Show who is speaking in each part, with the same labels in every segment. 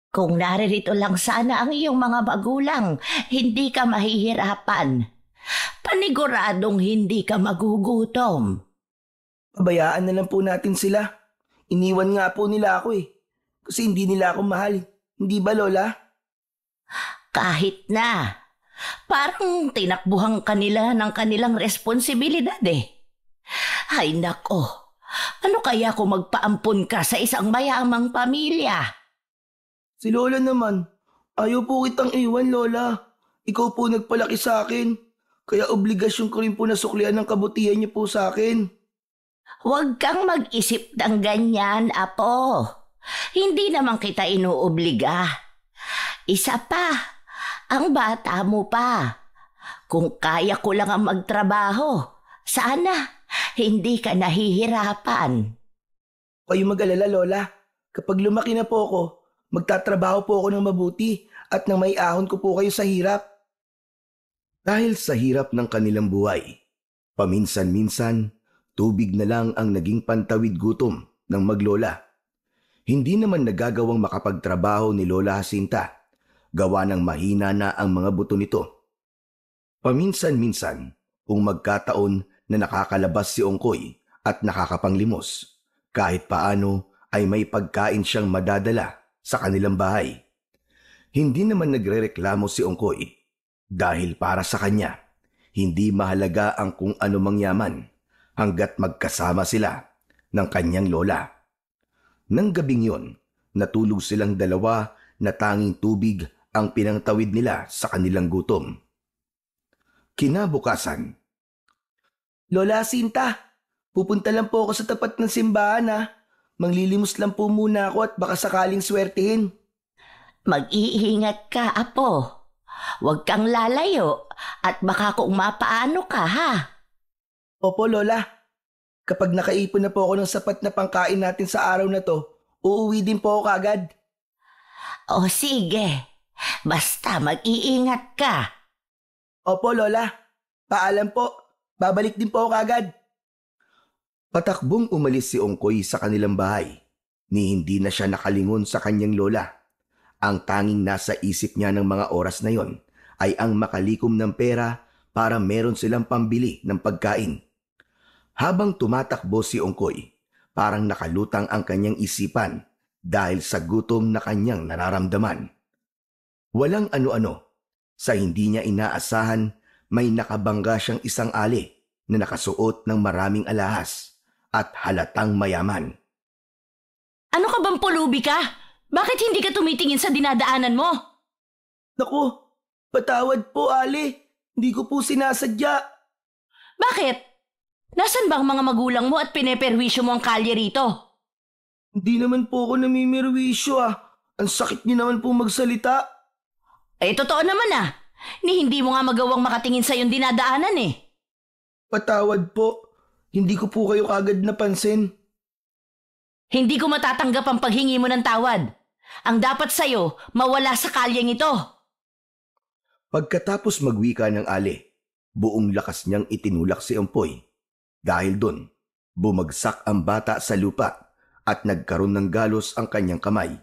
Speaker 1: Kung naririto lang sana ang iyong mga magulang, hindi ka mahihirapan. Paniguradong hindi ka magugutom.
Speaker 2: Pabayaan na lang po natin sila. Iniwan nga po nila ako eh. Kasi hindi nila ako mahal. Hindi ba, Lola?
Speaker 1: Kahit na, parang tinakbuhan kanila ng kanilang responsibilidad eh. Ay nako, ano kaya kung magpaampon ka sa isang mayamang pamilya?
Speaker 2: Si Lola naman. Ayaw po kitang iwan, Lola. Ikaw po nagpalaki sa akin. Kaya obligasyon ko rin po na suklian ng kabutihan niyo po sa akin.
Speaker 1: Huwag kang mag-isip ng ganyan, Apo. Hindi naman kita inuobliga. Isa pa, ang bata mo pa. Kung kaya ko lang ang magtrabaho, sana hindi ka nahihirapan.
Speaker 2: Kayo mag-alala, Lola. Kapag lumaki na po ako, magtatrabaho po ako ng mabuti at nang may ahon ko po kayo sa hirap. Dahil sa hirap ng kanilang buhay, paminsan-minsan, tubig na lang ang naging pantawid gutom ng maglola. Hindi naman nagagawang makapagtrabaho ni Lola Jacinta, gawa ng mahina na ang mga buto nito. Paminsan-minsan, kung magkataon na nakakalabas si Ongkoy at nakakapanglimos, kahit paano ay may pagkain siyang madadala sa kanilang bahay. Hindi naman nagrereklamo si Ongkoy dahil para sa kanya, hindi mahalaga ang kung ano mang yaman hanggat magkasama sila ng kanyang lola. Nang gabing yon, natulog silang dalawa na tanging tubig ang pinangtawid nila sa kanilang gutom. Kinabukasan, Lola Sinta, pupunta lang po ako sa tapat ng simbahan ha. Manglilimos lang po muna ako at baka sakaling swertihin.
Speaker 1: Mag-iingat ka, Apo. Huwag kang lalayo at baka kung mapaano ka, ha?
Speaker 2: Opo, Lola. Kapag nakaipon na po ako ng sapat na pangkain natin sa araw na to, uuwi din po ako kagad.
Speaker 1: O sige, basta mag-iingat ka.
Speaker 2: Opo, Lola. Paalam po. Babalik din po ako kagad. Patakbong umalis si Ongkoy sa kanilang bahay, ni hindi na siya nakalingon sa kanyang lola. Ang tanging nasa isip niya ng mga oras na yon ay ang makalikom ng pera para meron silang pambili ng pagkain. Habang tumatakbo si Ongkoy, parang nakalutang ang kanyang isipan dahil sa gutom na kanyang nararamdaman. Walang ano-ano, sa hindi niya inaasahan, may nakabangga siyang isang ali na nakasuot ng maraming alahas at halatang mayaman.
Speaker 1: Ano ka bang pulubi ka? Bakit hindi ka tumitingin sa dinadaanan mo?
Speaker 2: Naku, patawad po, Ali. Hindi ko po sinasadya.
Speaker 1: Bakit? Nasaan ba ang mga magulang mo at pineperwisyo mo ang kalye rito?
Speaker 2: Hindi naman po ako namimirwisyo ah. Ang sakit niyo naman po magsalita.
Speaker 1: Eh, totoo naman ah. Ni hindi mo nga magawang makatingin sa iyong dinadaanan eh.
Speaker 2: Patawad po. Hindi ko po kayo kagad napansin.
Speaker 1: Hindi ko matatanggap ang paghingi mo ng tawad. Ang dapat sa'yo, mawala sa kalyeng ito.
Speaker 2: Pagkatapos magwika ng Ali, buong lakas niyang itinulak si Empoy. Dahil doon, bumagsak ang bata sa lupa at nagkaroon ng galos ang kanyang kamay.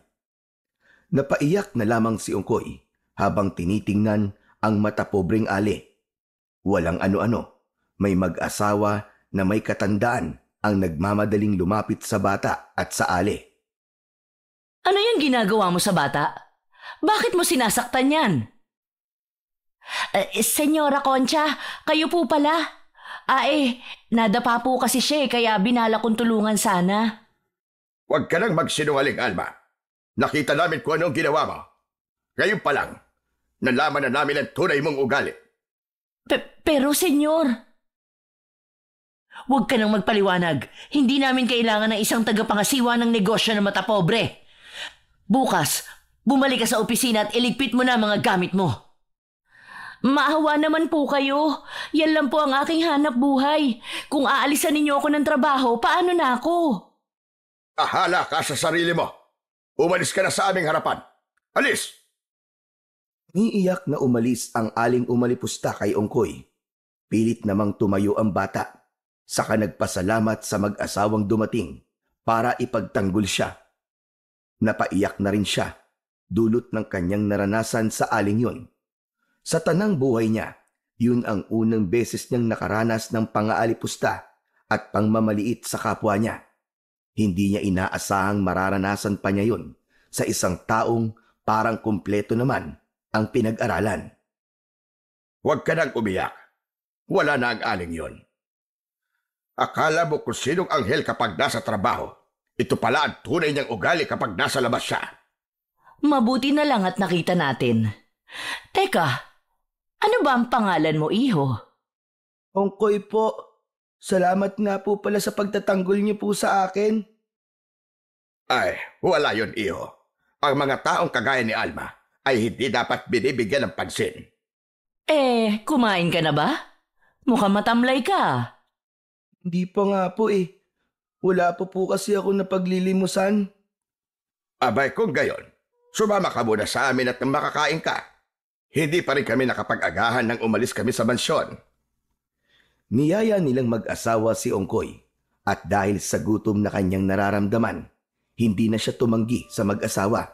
Speaker 2: Napaiyak na lamang si Ongkoy habang tinitingnan ang matapobreng Ali. Walang ano-ano, may mag-asawa na may katandaan ang nagmamadaling lumapit sa bata at sa Ali.
Speaker 1: Ano yung ginagawa mo sa bata? Bakit mo sinasaktan yan? Senyora Concha, kayo po pala. Nadapa po kasi siya kaya binala kong tulungan sana.
Speaker 3: Huwag ka nang magsinungaling, Alma. Nakita namin kung anong ginawa mo. Ngayon pa lang, nalaman na namin ang tunay mong ugali.
Speaker 1: Pero senyor, huwag ka nang magpaliwanag. Hindi namin kailangan ng isang tagapangasiwa ng negosyo na matapobre. Bukas, bumalik ka sa opisina at iligpit mo na mga gamit mo. Maawa naman po kayo. Yan lang po ang aking hanap buhay. Kung aalisan ninyo ako ng trabaho, paano na ako?
Speaker 3: Ahala ka sa sarili mo. Umalis ka na sa aming harapan. Alis!
Speaker 2: Niiyak na umalis ang aling umalipusta kay Ongkoy. Pilit namang tumayo ang bata. Saka nagpasalamat sa mag-asawang dumating para ipagtanggol siya. Napaiyak na rin siya dulot ng kanyang naranasan sa aling yon. Sa tanang buhay niya, yun ang unang beses niyang nakaranas ng pangaalipusta at pangmamaliit sa kapwa niya. Hindi niya inaasahang mararanasan pa niya yun sa isang taong parang kumpleto naman ang pinag-aralan.
Speaker 3: Huwag ka nang umiyak. Wala na ang aling yon. Akala mo kung sinong anghel kapag nasa trabaho. Ito pala ang tunay niyang ugali kapag nasa labas siya.
Speaker 1: Mabuti na lang at nakita natin. Teka, ano ba ang pangalan mo, iho?
Speaker 2: Ongkoy po. Salamat nga po pala sa pagtatanggol niyo po sa akin.
Speaker 3: Ay, wala yon, iho. Ang mga taong kagaya ni Alma ay hindi dapat binibigyan ng pansin.
Speaker 1: Kumain ka na ba? Mukhang matamlay ka.
Speaker 2: Hindi pa nga po eh. Wala pa po kasi ako napaglilimusan.
Speaker 3: Abay, kung gayon, sumama ka muna sa amin at makakain ka. Hindi pa rin kami nakapag-agahan nang umalis kami sa mansyon.
Speaker 2: Niyaya nilang mag-asawa si Ongkoy at dahil sa gutom na kanyang nararamdaman, hindi na siya tumanggi sa mag-asawa.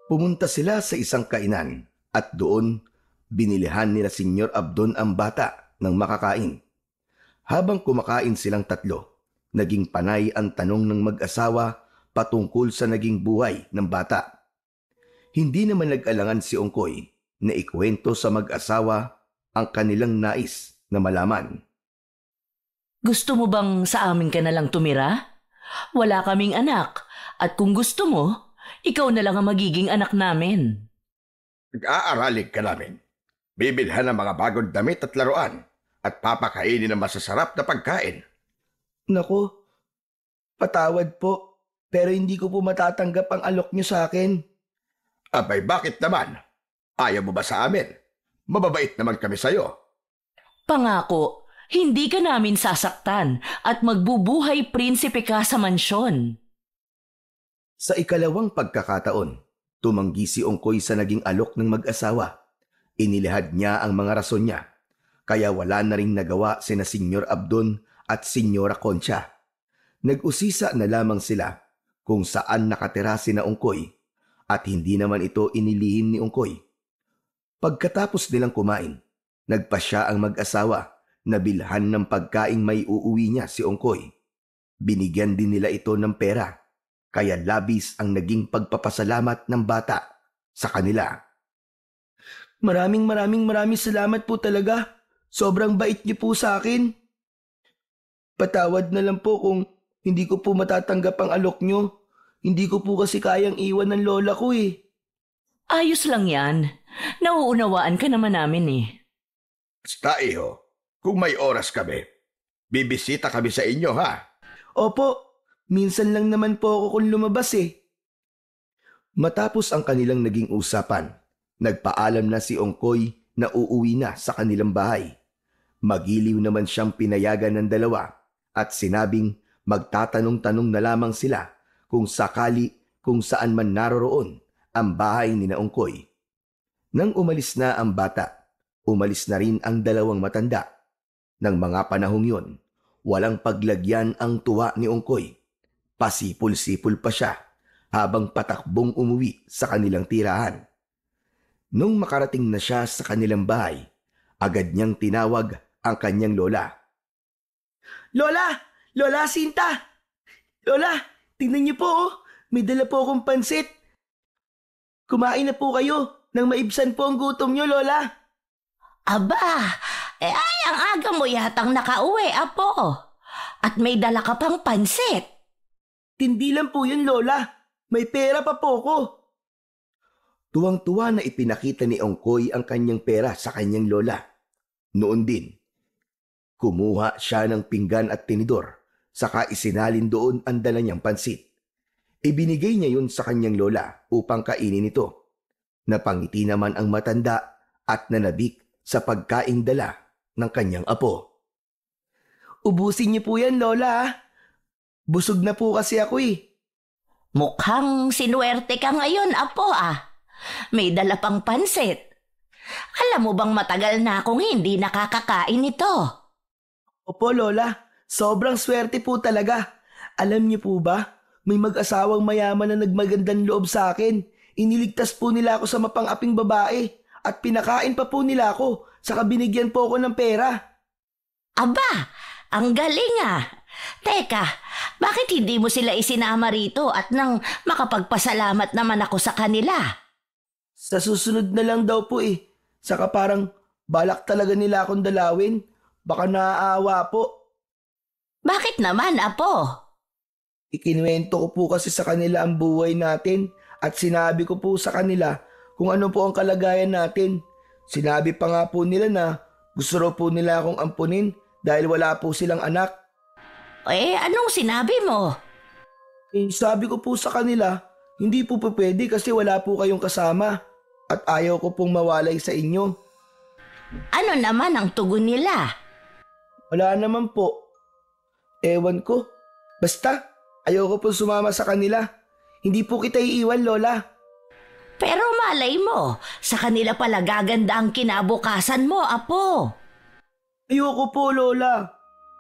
Speaker 2: Pumunta sila sa isang kainan at doon binilihan nila Senyor Abdon ang bata ng makakain. Habang kumakain silang tatlo, naging panay ang tanong ng mag-asawa patungkol sa naging buhay ng bata. Hindi naman nag-alangan si Ongkoy na ikwento sa mag-asawa ang kanilang nais na malaman.
Speaker 1: Gusto mo bang sa amin ka na lang tumira? Wala kaming anak at kung gusto mo, ikaw na lang ang magiging anak namin.
Speaker 3: Nag-aaralig ka namin. Bibilhan ng mga bagong damit at laruan at papakainin ng masasarap na pagkain.
Speaker 2: Naku, patawad po, pero hindi ko po matatanggap ang alok niyo sa akin.
Speaker 3: Abay, bakit naman? Ayaw mo ba sa amin? Mababait naman kami sa'yo.
Speaker 1: Pangako, hindi ka namin sasaktan at magbubuhay prinsipe ka sa mansyon.
Speaker 2: Sa ikalawang pagkakataon, tumanggi si Ongkoy sa naging alok ng mag-asawa. Inilahad niya ang mga rason niya, kaya wala na ring nagawa sina Senyor Abdon at Senyora Concha. Nag-usisa na lamang sila kung saan nakatira sina Ongkoy at hindi naman ito inilihim ni Ongkoy. Pagkatapos nilang kumain, nagpasya ang mag-asawa na bilhan ng pagkaing may uuwi niya si Ongkoy. Binigyan din nila ito ng pera, kaya labis ang naging pagpapasalamat ng bata sa kanila. Maraming salamat po talaga. Sobrang bait niyo po sa akin. Patawad na lang po kung hindi ko po matatanggap ang alok niyo. Hindi ko po kasi kayang iwan ng lola ko eh.
Speaker 1: Ayos lang yan. Nauunawaan ka naman namin eh.
Speaker 3: Basta, iho, kung may oras kami, bibisita kami sa inyo, ha?
Speaker 2: Opo, minsan lang naman po ako kung lumabas eh. Matapos ang kanilang naging usapan, nagpaalam na si Ongkoy na uuwi na sa kanilang bahay. Magiliw naman siyang pinayagan ng dalawa at sinabing magtatanong-tanong na lamang sila kung sakali kung saan man naroroon ang bahay ni Ongkoy. Nang umalis na ang bata, umalis na rin ang dalawang matanda. Nang mga panahong yon, walang paglagyan ang tuwa ni Ongkoy. Pasipol-sipol pa siya habang patakbong umuwi sa kanilang tirahan. Nung makarating na siya sa kanilang bahay, agad niyang tinawag ang kanyang lola. Lola! Lola Sinta! Lola, tingnan niyo po oh, may dala po akong pansit. Kumain na po kayo nang maibsan po ang gutom niyo, Lola.
Speaker 1: Aba, ay ang aga mo yatang nakauwi, apo. At may dala ka pang pansit.
Speaker 2: Tindi lang po yun, Lola. May pera pa po ko. Tuwang-tuwa na ipinakita ni Ongkoy ang kanyang pera sa kanyang lola. Noon din, kumuha siya ng pinggan at tinidor, saka isinalin doon ang dala niyang pansit. Ibinigay niya yun sa kanyang lola upang kainin ito. Napangiti naman ang matanda at nanabik sa pagkaing dala ng kanyang apo. Ubusin niyo po yan, Lola. Busog na po kasi ako eh.
Speaker 1: Mukhang sinuwerte ka ngayon, apo ah. May dala pang pansit. Alam mo bang matagal na akong hindi nakakakain ito?
Speaker 2: Opo, Lola. Sobrang swerte po talaga. Alam niyo po ba, may mag-asawang mayaman na nagmagandang loob sa akin. Iniligtas po nila ako sa mapang-aping babae at pinakain pa po nila ako, saka binigyan po ako ng pera.
Speaker 1: Aba, ang galing ah. Teka, bakit hindi mo sila isinama rito at nang makapagpasalamat naman ako sa kanila?
Speaker 2: Sa susunod na lang daw po eh. Saka parang balak talaga nila akong dalawin. Baka naaawa po.
Speaker 1: Bakit naman, Apo?
Speaker 2: Ikinuwento ko po kasi sa kanila ang buhay natin at sinabi ko po sa kanila kung ano po ang kalagayan natin. Sinabi pa nga po nila na gusto raw po nila akong ampunin dahil wala po silang anak.
Speaker 1: Eh, anong sinabi mo?
Speaker 2: Sabi ko po sa kanila, hindi po pwede kasi wala po kayong kasama at ayaw ko pong mawalay sa inyo.
Speaker 1: Ano naman ang tugon nila?
Speaker 2: Wala naman po. Ewan ko. Basta, ayaw ko pong sumama sa kanila. Hindi po kita iiwan, Lola.
Speaker 1: Pero malay mo, sa kanila pala gaganda ang kinabukasan mo, Apo.
Speaker 2: Ayoko po, Lola.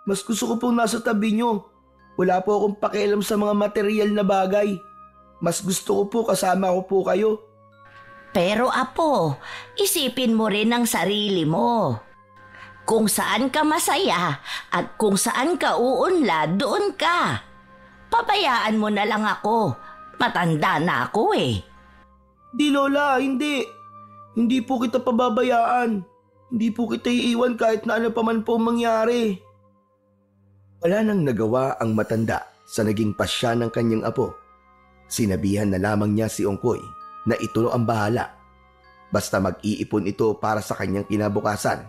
Speaker 2: Mas gusto ko pong nasa tabi nyo. Wala po akong pakialam sa mga material na bagay. Mas gusto ko po kasama ko po kayo.
Speaker 1: Pero Apo, isipin mo rin ang sarili mo. Kung saan ka masaya at kung saan ka uunlad, doon ka. Pabayaan mo na lang ako. Matanda na ako eh.
Speaker 2: Di, Lola, hindi. Hindi po kita pababayaan. Hindi po kita iiwan kahit na ano pa man po mangyari. Wala nang nagawa ang matanda sa naging pasya ng kanyang apo. Sinabihan na lamang niya si Ongkoy na ito ang bahala. Basta mag-iipon ito para sa kanyang kinabukasan.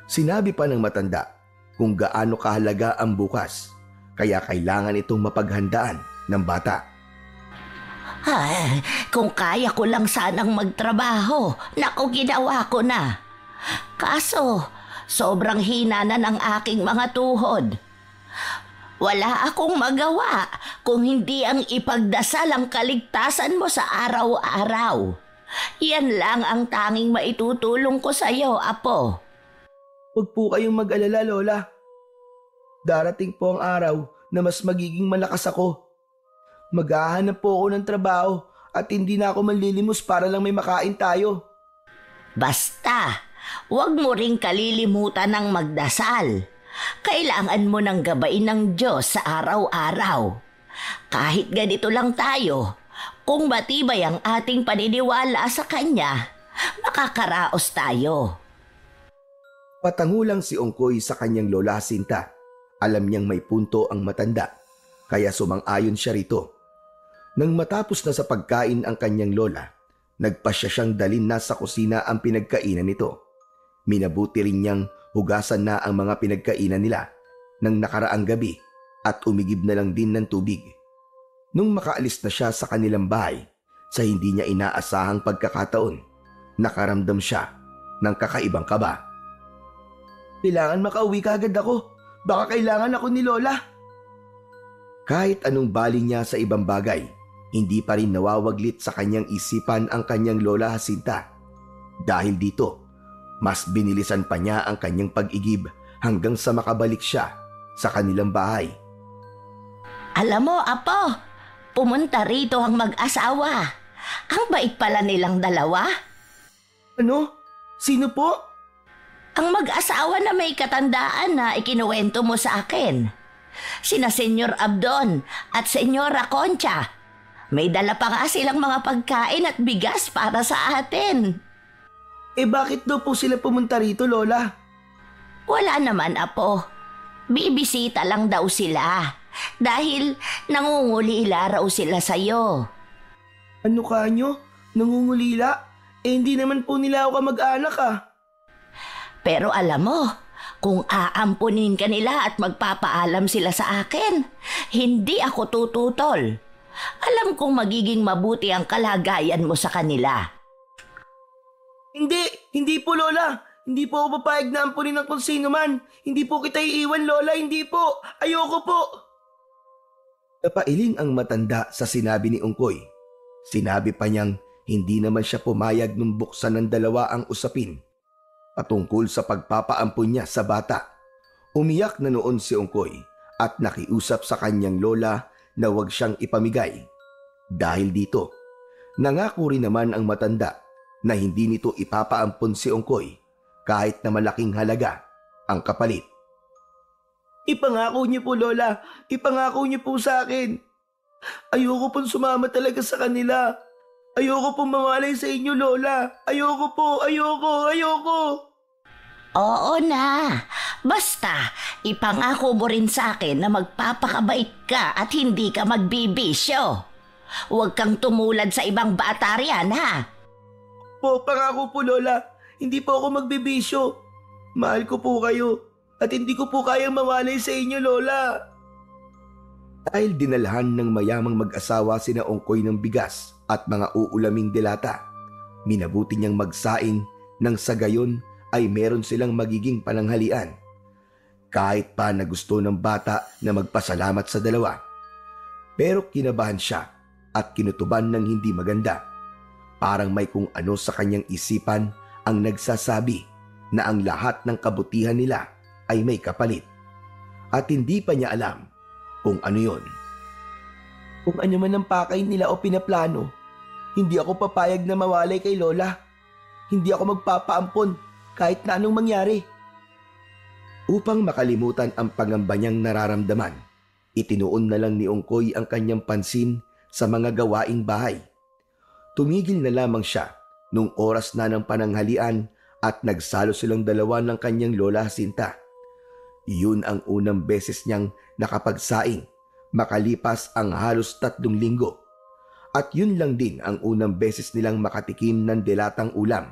Speaker 2: Sinabi pa ng matanda kung gaano kahalaga ang bukas, kaya kailangan itong mapaghandaan ng bata.
Speaker 1: Ay, kung kaya ko lang sanang magtrabaho, naku ginawa ko na. Kaso, sobrang hina na ng aking mga tuhod. Wala akong magawa kung hindi ang ipagdasal ang kaligtasan mo sa araw-araw. Yan lang ang tanging maitutulong ko sa iyo, Apo.
Speaker 2: Huwag po kayong mag-alala, Lola. Darating po ang araw na mas magiging malakas ako. Maghahanap po ako ng trabaho at hindi na ako manlilimos para lang may makain tayo.
Speaker 1: Basta, huwag mo ring kalilimutan ng magdasal. Kailangan mo ng gabain ng Diyos sa araw-araw. Kahit ganito lang tayo, kung matibay ang ating paniniwala sa Kanya, makakaraos tayo.
Speaker 2: Patangulang si Ongkoy sa kanyang lola Jacinta. Alam niyang may punto ang matanda, kaya sumang-ayon siya rito. Nang matapos na sa pagkain ang kanyang lola, nagpasya siyang dalhin na sa kusina ang pinagkainan nito. Minabuti rin niyang hugasan na ang mga pinagkainan nila ng nakaraang gabi at umigib na lang din ng tubig. Nung makaalis na siya sa kanilang bahay, sa hindi niya inaasahang pagkakataon, nakaramdam siya ng kakaibang kaba. Kailangan makauwi kagad ako. Baka kailangan ako ni Lola. Kahit anong bali niya sa ibang bagay, hindi pa rin nawawaglit sa kanyang isipan ang kanyang Lola Jacinta. Dahil dito, mas binilisan pa niya ang kanyang pag-igib hanggang sa makabalik siya sa kanilang bahay.
Speaker 1: Alam mo, Apo, pumunta rito ang mag-asawa. Ang bait pala nilang dalawa.
Speaker 2: Ano? Sino po?
Speaker 1: Ang mag-asawa na may katandaan na ikinuwento mo sa akin. Sina Senyor Abdon at Senyora Concha. May dala pa nga silang mga pagkain at bigas para sa atin.
Speaker 2: Eh bakit daw po sila pumunta rito, Lola?
Speaker 1: Wala naman, Apo. Bibisita lang daw sila. Dahil nangungulila raw sila sa'yo.
Speaker 2: Ano kanyo? Nangungulila? Eh hindi naman po nila ako kamag-anak ah.
Speaker 1: Pero alam mo, kung aampunin ka nila at magpapaalam sila sa akin, hindi ako tututol. Alam kong magiging mabuti ang kalagayan mo sa kanila.
Speaker 2: Hindi po, Lola. Hindi po ako papayag na ampunin ng kung sino man. Hindi po kita iiwan, Lola. Hindi po. Ayoko po. Napailing ang matanda sa sinabi ni Ongkoy. Sinabi pa niyang hindi naman siya pumayag nung buksan ng dalawa ang usapin patungkol sa pagpapaampun niya sa bata. Umiyak na noon si Ongkoy at nakiusap sa kanyang lola na huwag siyang ipamigay. Dahil dito, Nangako rin naman ang matanda na hindi nito ipapaampon si Ongkoy kahit na malaking halaga ang kapalit. Ipangako niyo po, Lola. Ipangako niyo po sa akin. Ayoko pong sumama talaga sa kanila. Ayoko pong mawalay sa inyo, Lola. Ayoko po, ayoko.
Speaker 4: Oo na. Basta, ipangako mo rin sa akin na magpapakabait ka at hindi ka magbibisyo. Huwag kang tumulad sa ibang bata riyan, ha?
Speaker 2: Po, pangako po, Lola. Hindi po ako magbibisyo. Mahal ko po kayo. At hindi ko po kayang mawalay sa inyo, Lola. Dahil dinalhan ng mayamang mag-asawa sina Ongkoy ng bigas at mga uulaming delata, minabuti niyang magsaing nang sa gayon ay meron silang magiging pananghalian. Kahit pa na gusto ng bata na magpasalamat sa dalawa. Pero kinabahan siya at kinutuban ng hindi maganda. Parang may kung ano sa kanyang isipan ang nagsasabi na ang lahat ng kabutihan nila ay may kapalit. At hindi pa niya alam kung ano yon. Kung ano man ang pakay nila o pinaplano, hindi ako papayag na mawalay kay Lola. Hindi ako magpapaampon kahit na anong mangyari. Upang makalimutan ang pangamba niyang nararamdaman, itinuon na lang ni Ongkoy ang kanyang pansin sa mga gawaing bahay. Tumigil na lamang siya nung oras na ng pananghalian at nagsalo silang dalawa ng kanyang Lola Jacinta. Iyon ang unang beses niyang nakapagsaing makalipas ang halos 3 linggo. At yun lang din ang unang beses nilang makatikim ng delatang ulam.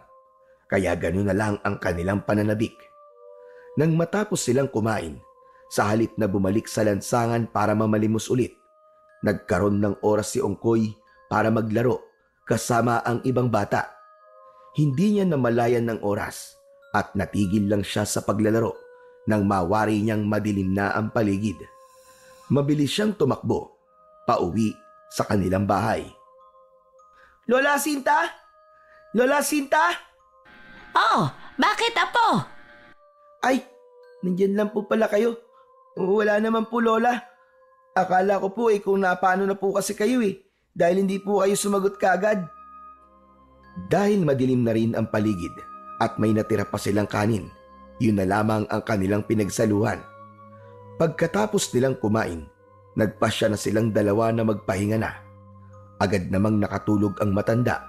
Speaker 2: Kaya gano'n na lang ang kanilang pananabik. Nang matapos silang kumain, sa halip na bumalik sa lansangan para mamalimos ulit, nagkaroon ng oras si Ongkoy para maglaro kasama ang ibang bata. Hindi niya namalayan ng oras at natigil lang siya sa paglalaro nang mawari niyang madilim na ang paligid. Mabilis siyang tumakbo, pauwi sa kanilang bahay. Lola Jacinta? Lola Jacinta?
Speaker 4: Oh, bakit, apo?
Speaker 2: Ay, nandyan lang po pala kayo. Wala naman po, Lola. Akala ko po kung napaano na po kasi kayo dahil hindi po kayo sumagot kaagad. Dahil madilim na rin ang paligid at may natira pa silang kanin, yun na lamang ang kanilang pinagsaluhan. Pagkatapos nilang kumain, nagpasya na silang dalawa na magpahinga na. Agad namang nakatulog ang matanda.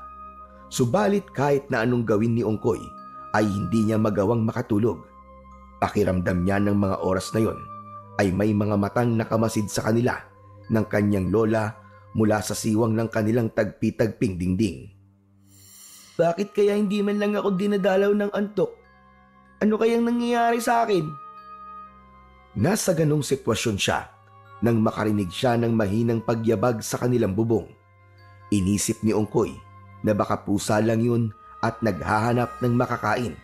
Speaker 2: Subalit kahit na anong gawin ni Ongkoy, ay hindi niya magawang makatulog. Pakiramdam niya ng mga oras na yon ay may mga matang nakamasid sa kanila ng kanyang lola mula sa siwang ng kanilang tagpi-tagping dingding. Bakit kaya hindi man lang ako dinadalaw ng antok? Ano kayang nangyayari sa akin? Nasa ganong sitwasyon siya nang makarinig siya ng mahinang pagyabag sa kanilang bubong. Inisip ni Ongkoy na baka pusa lang yun at naghahanap ng makakain.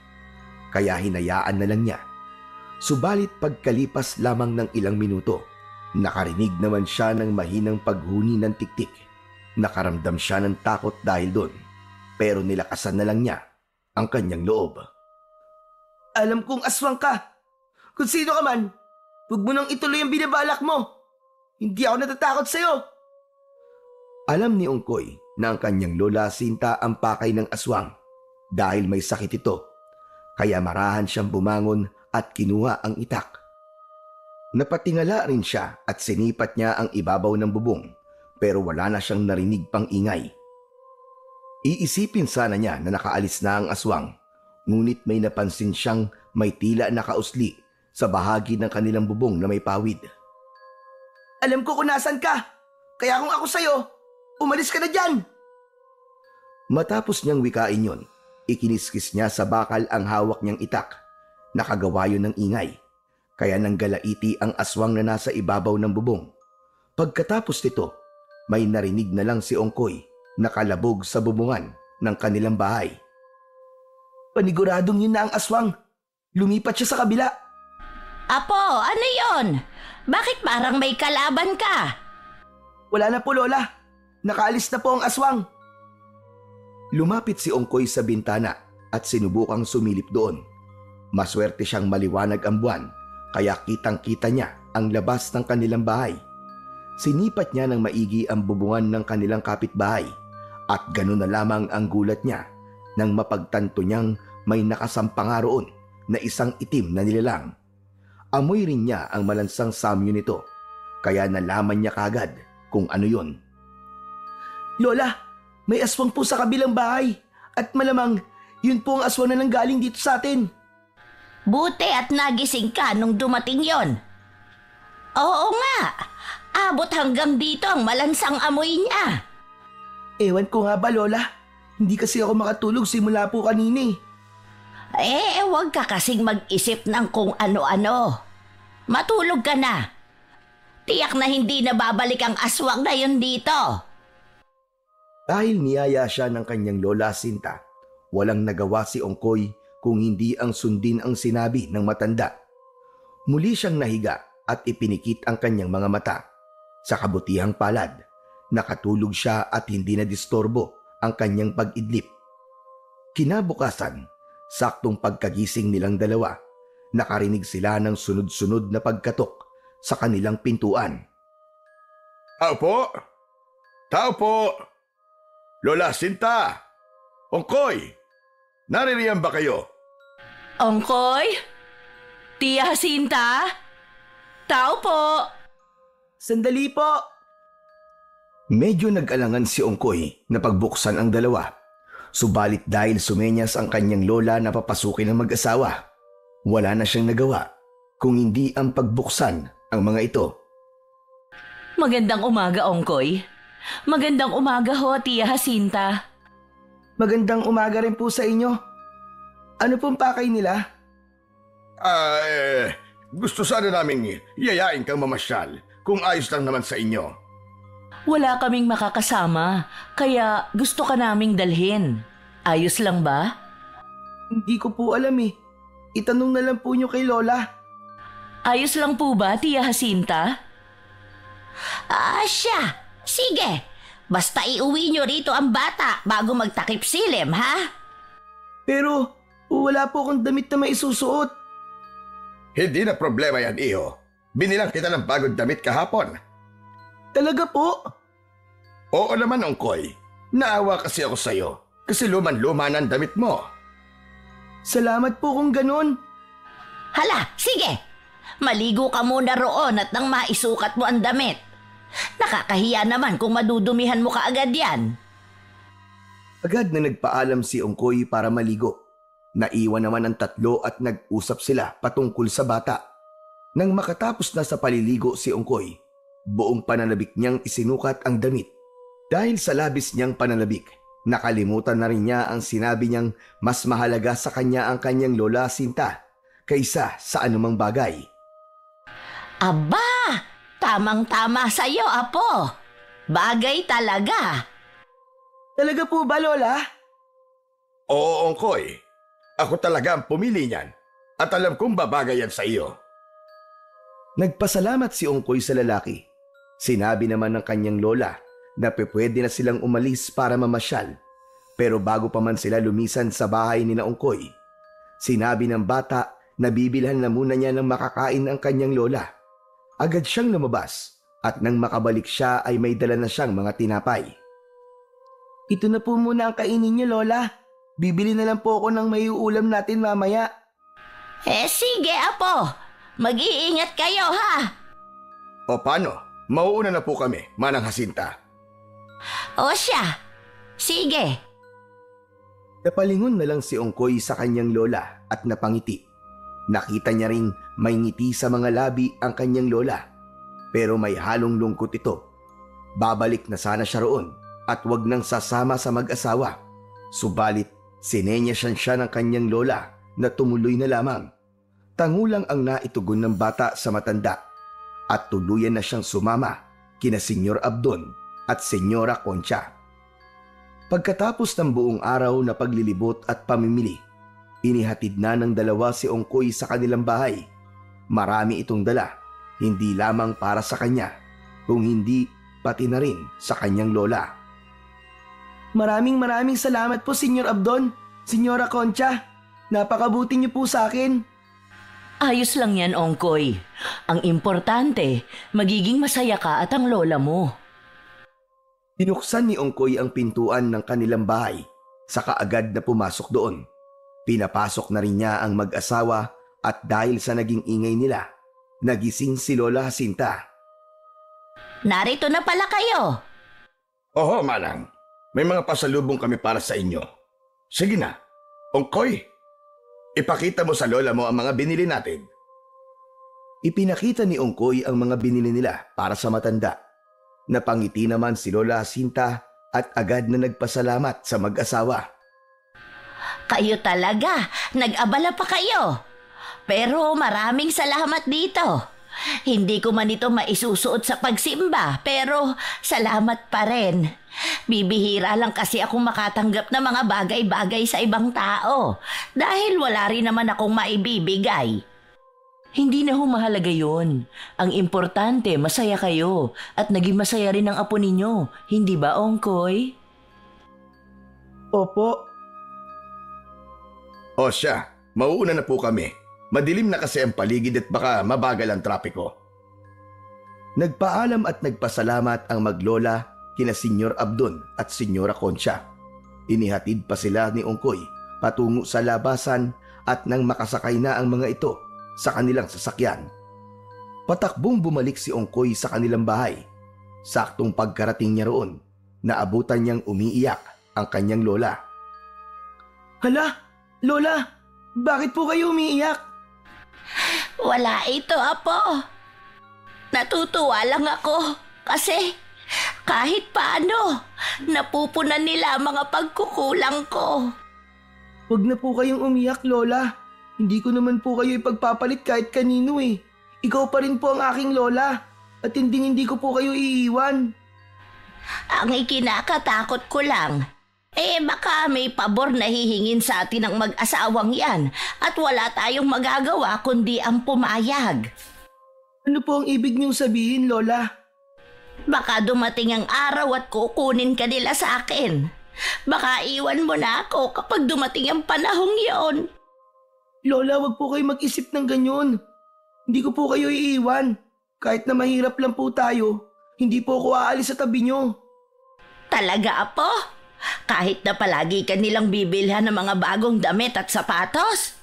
Speaker 2: Kaya hinayaan na lang niya. Subalit pagkalipas lamang ng ilang minuto, nakarinig naman siya ng mahinang paghuni ng tiktik. Nakaramdam siya ng takot dahil doon. Pero nilakasan na lang niya ang kanyang loob. Alam kong aswang ka. Kung sino ka man, huwag mo nang ituloy ang binabalak mo. Hindi ako natatakot sa'yo. Alam ni Ongkoy na ang kanyang Lola Jacinta ang pakay ng aswang dahil may sakit ito. Kaya marahan siyang bumangon at kinuha ang itak. Napatingala rin siya at sinipat niya ang ibabaw ng bubong pero wala na siyang narinig pang ingay. Iisipin sana niya na nakaalis na ang aswang, ngunit may napansin siyang may tila nakausli sa bahagi ng kanilang bubong na may pawid. Alam ko kung nasan ka, kaya kung ako sa'yo, umalis ka na dyan! Matapos niyang wikain yon, ikiniskis niya sa bakal ang hawak niyang itak. Nakagawa yun ng ingay, kaya nanggalaiti ang aswang na nasa ibabaw ng bubong. Pagkatapos nito, may narinig na lang si Ongkoy nakalabog sa bubungan ng kanilang bahay. Paniguradong yun na ang aswang. Lumipat siya sa kabila.
Speaker 4: Apo, ano yon? Bakit parang may kalaban ka?
Speaker 2: Wala na po, Lola. Nakaalis na po ang aswang. Lumapit si Ongkoy sa bintana at sinubukang sumilip doon. Maswerte siyang maliwanag ang buwan, kaya kitang-kita niya ang labas ng kanilang bahay. Sinipat niya ng maigi ang bubungan ng kanilang kapitbahay At gano'n na lamang ang gulat niya nang mapagtanto niyang may nakasampang roon na isang itim na nilalang. Amoy rin niya ang malansang samyo nito, kaya nalaman niya kagad kung ano yun. Lola, may aswang po sa kabilang bahay at malamang yun po ang aswang na nanggaling dito sa atin.
Speaker 4: Buti at nagising ka nung dumating yon. Oo nga, abot hanggang dito ang malansang amoy niya.
Speaker 2: Ewan ko nga ba, Lola? Hindi kasi ako makatulog simula po kanina.
Speaker 4: Huwag ka kasing mag-isip ng kung ano-ano. Matulog ka na. Tiyak na hindi na babalik ang aswang na yun dito.
Speaker 2: Dahil niyaya siya ng kanyang Lola Sinta, walang nagawa si Ongkoy kung hindi ang sundin ang sinabi ng matanda. Muli siyang nahiga at ipinikit ang kanyang mga mata. Sa kabutihang palad, nakatulog siya at hindi na disturbo ang kanyang pag-idlip. Kinabukasan, saktong pagkagising nilang dalawa, nakarinig sila ng sunod-sunod na pagkatok sa kanilang pintuan.
Speaker 3: Tao po! Tao po! Lola Sinta! Ongkoy! Naririyan ba kayo?
Speaker 1: Ongkoy? Tia Jacinta? Tao po!
Speaker 2: Sandali po! Medyo nag-alangan si Ongkoy na pagbuksan ang dalawa. Subalit dahil sumenyas ang kanyang lola na papasukin ng mag-asawa, wala na siyang nagawa kung hindi ang pagbuksan ang mga ito.
Speaker 1: Magandang umaga, Ongkoy. Magandang umaga ho, Tia Jacinta.
Speaker 2: Magandang umaga rin po sa inyo. Ano pong pakay nila?
Speaker 3: Gusto sana naming yayain kang mamasyal kung ayos lang naman sa inyo.
Speaker 1: Wala kaming makakasama, kaya gusto ka naming dalhin. Ayos lang ba?
Speaker 2: Hindi ko po alam eh. Itanong na lang po nyo kay Lola.
Speaker 1: Ayos lang po ba, Tia Jacinta?
Speaker 4: Siya, sige. Basta iuwi nyo rito ang bata bago magtakip silim, ha?
Speaker 2: Pero wala po akong damit na maisusuot.
Speaker 3: Hindi na problema yan, iho. Binilang kita ng bagong damit kahapon.
Speaker 2: Talaga po?
Speaker 3: Oo naman, Ongkoy. Naawa kasi ako sa'yo kasi luman-luma na ang damit mo.
Speaker 2: Salamat po kung ganun.
Speaker 4: Hala, sige. Maligo ka muna roon at nang maisukat mo ang damit. Nakakahiya naman kung madudumihan mo kaagad yan.
Speaker 2: Agad na nagpaalam si Ongkoy para maligo. Naiwan naman ang tatlo at nag-usap sila patungkol sa bata. Nang makatapos na sa paliligo si Ongkoy, buong pananabik niyang isinukat ang damit. Dahil sa labis niyang pananabik, nakalimutan na rin niya ang sinabi niyang mas mahalaga sa kanya ang kanyang Lola Sinta kaysa sa anumang bagay.
Speaker 4: Aba! Tamang-tama sa'yo, Apo. Bagay talaga.
Speaker 2: Talaga po ba, Lola?
Speaker 3: Oo, Ongkoy. Ako talaga ang pumili niyan at alam kong babagay yan sa iyo.
Speaker 2: Nagpasalamat si Ongkoy sa lalaki. Sinabi naman ng kanyang lola na pwede na silang umalis para mamasyal. Pero bago pa man sila lumisan sa bahay ni Ongkoy, sinabi ng bata na bibilhan na muna niya ng makakain ang kanyang lola. Agad siyang lumabas at nang makabalik siya ay may dala na siyang mga tinapay. Ito na po muna ang kainin niyo, Lola. Bibili na lang po ako ng maiuulam natin mamaya.
Speaker 4: Sige, Apo. Mag-iingat kayo, ha?
Speaker 3: O paano? Mauuna na po kami, Manang Jacinta.
Speaker 4: O siya. Sige.
Speaker 2: Napalingon na lang si Ongkoy sa kanyang lola at napangiti. Nakita niya ring may ngiti sa mga labi ang kanyang lola. Pero may halong lungkot ito. Babalik na sana siya roon at wag nang sasama sa mag-asawa. Subalit, sinenyasan siya ng kanyang lola na tumuloy na lamang. Tangulang ang naitugon ng bata sa matanda at tuluyan na siyang sumama kina Senyor Abdon at Senyora Concha. Pagkatapos ng buong araw na paglilibot at pamimili, inihatid na ng dalawa si Ongkoy sa kanilang bahay. Marami itong dala, hindi lamang para sa kanya, kung hindi pati na rin sa kanyang lola. Maraming salamat po, Senyor Abdon, Senyora Concha. Napakabuti niyo po sa akin.
Speaker 1: Ayos lang yan, Ongkoy. Ang importante, magiging masaya ka at ang lola mo.
Speaker 2: Binuksan ni Ongkoy ang pintuan ng kanilang bahay, saka agad na pumasok doon. Pinapasok na rin niya ang mag-asawa at dahil sa naging ingay nila, nagising si Lola Jacinta.
Speaker 4: Narito na pala kayo.
Speaker 3: Oho, Manang. May mga pasalubong kami para sa inyo. Sige na, Ongkoy. Ipakita mo sa lola mo ang mga binili natin.
Speaker 2: Ipinakita ni Ongkoy ang mga binili nila para sa matanda. Napangiti naman si Lola Jacinta at agad na nagpasalamat sa mag-asawa.
Speaker 4: Kayo talaga, nag-abala pa kayo. Pero maraming salamat dito. Hindi ko man ito maisusuot sa pagsimba, pero salamat pa rin. Bibihira lang kasi akong makatanggap ng mga bagay-bagay sa ibang tao dahil wala rin naman akong maibibigay.
Speaker 1: Hindi na humahalaga yun. Ang importante, masaya kayo at naging masaya rin ang apo ninyo. Hindi ba, Ongkoy?
Speaker 2: Opo.
Speaker 3: O siya, mauuna na po kami. Madilim na kasi ang paligid at baka mabagal ang trapiko.
Speaker 2: Nagpaalam at nagpasalamat ang maglola kina Senyor Abdon at Senyora Concha. Inihatid pa sila ni Ongkoy patungo sa labasan at nang makasakay na ang mga ito sa kanilang sasakyan, patakbong bumalik si Ongkoy sa kanilang bahay. Saktong pagkarating niya roon, naabutan niyang umiiyak ang kanyang lola. Hala, Lola, bakit po kayo umiiyak?
Speaker 4: Wala ito, apo. Natutuwa lang ako kasi kahit paano, napupunan nila ang mga pagkukulang ko.
Speaker 2: Huwag na po kayong umiyak, Lola. Hindi ko naman po kayo ipagpapalit kahit kanino eh. Ikaw pa rin po ang aking lola at hindi ko po kayo iiwan.
Speaker 4: Ang ikinakatakot ko lang, baka may pabor na hihingin sa atin ng mag-asawang yan at wala tayong magagawa kundi ang pumayag.
Speaker 2: Ano po ang ibig niyong sabihin, Lola?
Speaker 4: Baka dumating ang araw at kukunin ka nila sa akin. Baka iwan mo na ako kapag dumating ang panahong yon.
Speaker 2: Lola, wag po kayo mag-isip ng ganyan. Hindi ko po kayo iiwan. Kahit na mahirap lang po tayo, hindi po ako aalis sa tabi niyo.
Speaker 4: Talaga, apo? Kahit na palagi ka nilang bibilhan ng mga bagong damit at sapatos?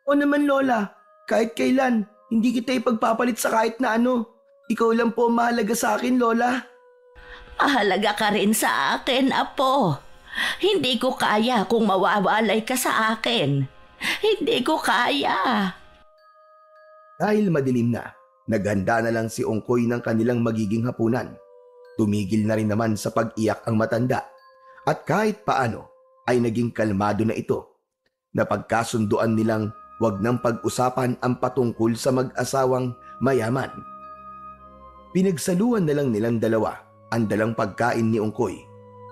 Speaker 2: O naman, Lola, kahit kailan, hindi kita ipagpapalit sa kahit na ano. Ikaw lang po ang mahalaga sa akin, Lola.
Speaker 4: Mahalaga ka rin sa akin, apo. Hindi ko kaya kung mawawalay ka sa akin. Hindi ko kaya.
Speaker 2: Dahil madilim na, naghanda na lang si Ongkoy ng kanilang magiging hapunan. Tumigil na rin naman sa pag-iyak ang matanda. At kahit paano ay naging kalmado na ito. Napagkasunduan nilang wag nang pag-usapan ang patungkol sa mag-asawang mayaman. Pinagsaluan na lang nilang dalawa ang dalang pagkain ni Ongkoy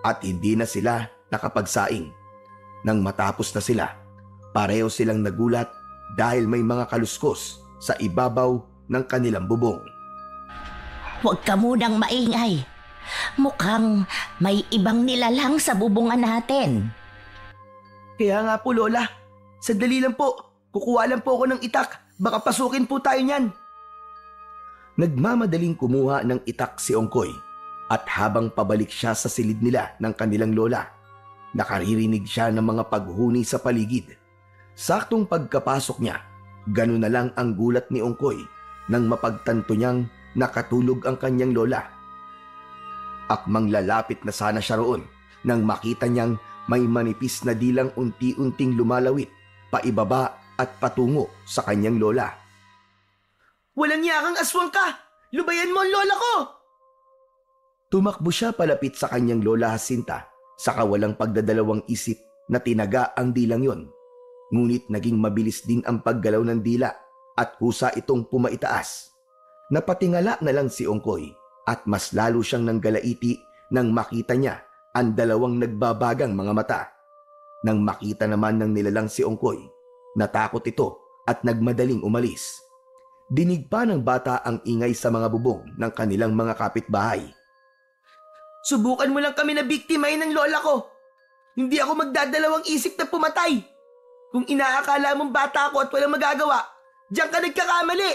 Speaker 2: at hindi na sila nakapagsaing. Nang matapos na sila, pareho silang nagulat dahil may mga kaluskos sa ibabaw ng kanilang bubong.
Speaker 4: Huwag ka munang maingay. Mukhang may ibang nilalang sa bubungan natin.
Speaker 2: Kaya nga po, Lola. Sandali lang po. Kukuha lang po ako ng itak. Baka pasukin po tayo niyan. Nagmamadaling kumuha ng itak si Ongkoy at habang pabalik siya sa silid nila ng kanilang lola, nakaririnig siya ng mga paghuni sa paligid. Saktong pagkapasok niya, gano'n na lang ang gulat ni Ongkoy nang mapagtanto niyang nakatulog ang kanyang lola. Akmang lalapit na sana siya roon nang makita niyang may manipis na dilang unti-unting lumalawit paibaba at patungo sa kanyang lola. Walang yakang aswang ka! Lubayan mo ang lola ko! Tumakbo siya palapit sa kanyang lola Jacinta, saka walang pagdadalawang isip na tinaga ang dilang yon. Ngunit naging mabilis din ang paggalaw ng dila at kusa itong pumaitaas. Napatingala na lang si Ongkoy at mas lalo siyang nanggalaiti nang makita niya ang dalawang nagbabagang mga mata. Nang makita naman ng nilalang si Ongkoy, natakot ito at nagmadaling umalis. Dinig pa ng bata ang ingay sa mga bubong ng kanilang mga kapitbahay. Subukan mo lang kami na biktimahin ng lola ko. Hindi ako magdadalawang isip na pumatay. Kung inaakala mong bata ako at walang magagawa, diyan ka nagkakamali.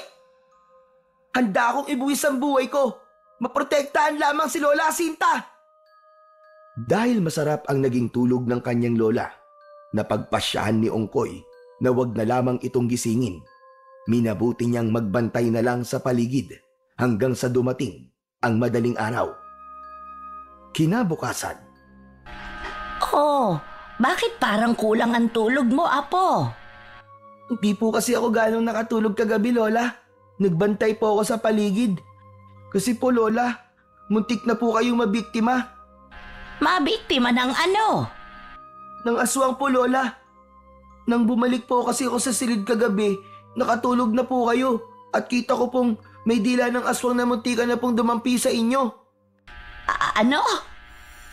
Speaker 2: Handa akong ibuwis ang buhay ko. Maprotektahan lamang si Lola Jacinta. Dahil masarap ang naging tulog ng kanyang lola, napagpasyahan ni Ongkoy na wag na lamang itong gisingin. Minabuti niyang magbantay na lang sa paligid hanggang sa dumating ang madaling araw. Kinabukasan.
Speaker 4: Oh, bakit parang kulang ang tulog mo, Apo?
Speaker 2: Hindi po kasi ako ganong nakatulog kagabi, Lola. Nagbantay po ako sa paligid. Kasi po, Lola, muntik na po kayong mabiktima.
Speaker 4: Mabiktima ng ano?
Speaker 2: Ng aswang po, Lola. Nang bumalik po kasi ako sa silid kagabi, nakatulog na po kayo at kita ko pong may dila ng aswang na muntikan na pong dumampi sa inyo.
Speaker 4: Ano?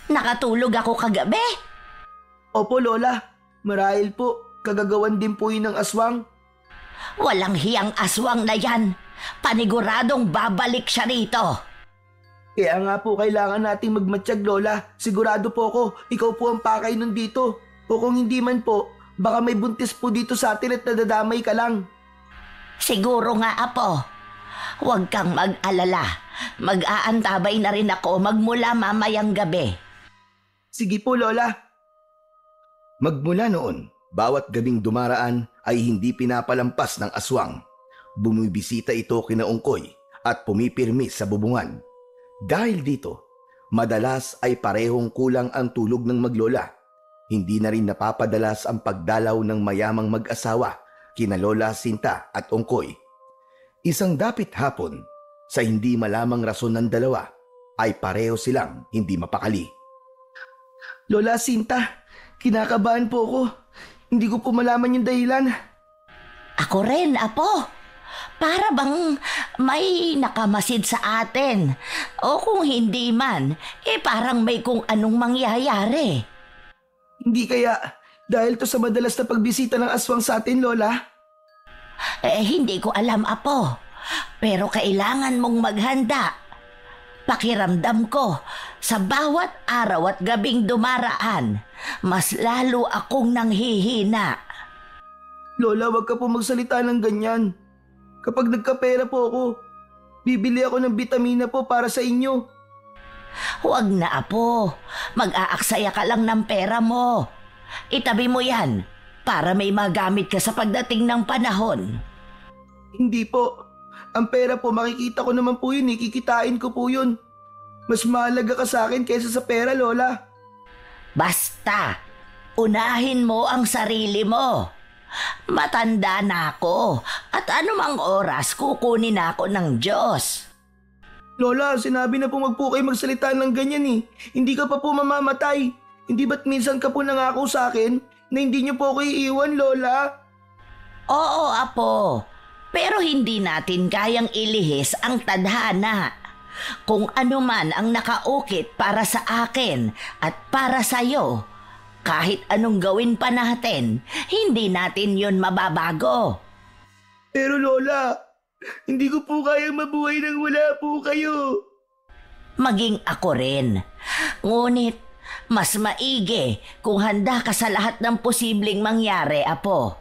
Speaker 4: Nakatulog ako kagabi?
Speaker 2: Opo, Lola. Marahil po, kagagawan din po yun ng aswang.
Speaker 4: Walang hiyang aswang na yan. Paniguradong babalik siya rito.
Speaker 2: Kaya nga po kailangan nating magmatsyag, Lola. Sigurado po ako, ikaw po ang pakay nun dito. O kung hindi man po, baka may buntis po dito sa atin at nadadamay ka lang.
Speaker 4: Siguro nga, Apo. Huwag kang mag-alala. Mag-aantabay na rin ako magmula mamayang gabi.
Speaker 2: Sige po, Lola. Magmula noon, bawat gabing dumaraan ay hindi pinapalampas ng aswang. Bumibisita ito kina Ongkoy at pumipirmi sa bubungan. Dahil dito, madalas ay parehong kulang ang tulog ng maglola. Hindi na rin napapadalas ang pagdalaw ng mayamang mag-asawa kina Lola Sinta at Ongkoy. Isang dapit hapon, sa hindi malamang rason ng dalawa, ay pareho silang hindi mapakali. Lola Sinta, kinakabahan po ako. Hindi ko po malaman yung dahilan.
Speaker 4: Ako rin, Apo. Para bang may nakamasid sa atin. O kung hindi man, parang may kung anong mangyayari.
Speaker 2: Hindi kaya dahil to sa madalas na pagbisita ng aswang sa atin, Lola?
Speaker 4: Hindi ko alam, Apo. Pero kailangan mong maghanda. Pakiramdam ko, sa bawat araw at gabing dumaraan, mas lalo akong nanghihina.
Speaker 2: Lola, wag ka po magsalita ng ganyan. Kapag nagkapera po ako, bibili ako ng bitamina po para sa inyo.
Speaker 4: Huwag na, Apo. Mag-aaksaya ka lang ng pera mo. Itabi mo yan para may magamit ka sa pagdating ng panahon.
Speaker 2: Hindi po. Ang pera po, makikita ko naman po yun. Kikitain ko po yun. Mas mahalaga ka sa akin kaysa sa pera, Lola.
Speaker 4: Basta, unahin mo ang sarili mo. Matanda na ako at anumang oras kukunin ako ng Diyos.
Speaker 2: Lola, sinabi na po wag po kayo magsalita ng ganyan eh. Hindi ka pa po mamamatay. Hindi ba't minsan ka po nangako sa akin na hindi niyo po ako iiwan, Lola?
Speaker 4: Oo, Apo. Pero hindi natin kayang ilihis ang tadhana. Kung ano man ang nakaukit para sa akin at para sa'yo, kahit anong gawin pa natin, hindi natin yon mababago.
Speaker 2: Pero Lola, hindi ko po kayang mabuhay nang wala po kayo.
Speaker 4: Maging ako rin. Ngunit, mas maigi kung handa ka sa lahat ng posibleng mangyari, Apo.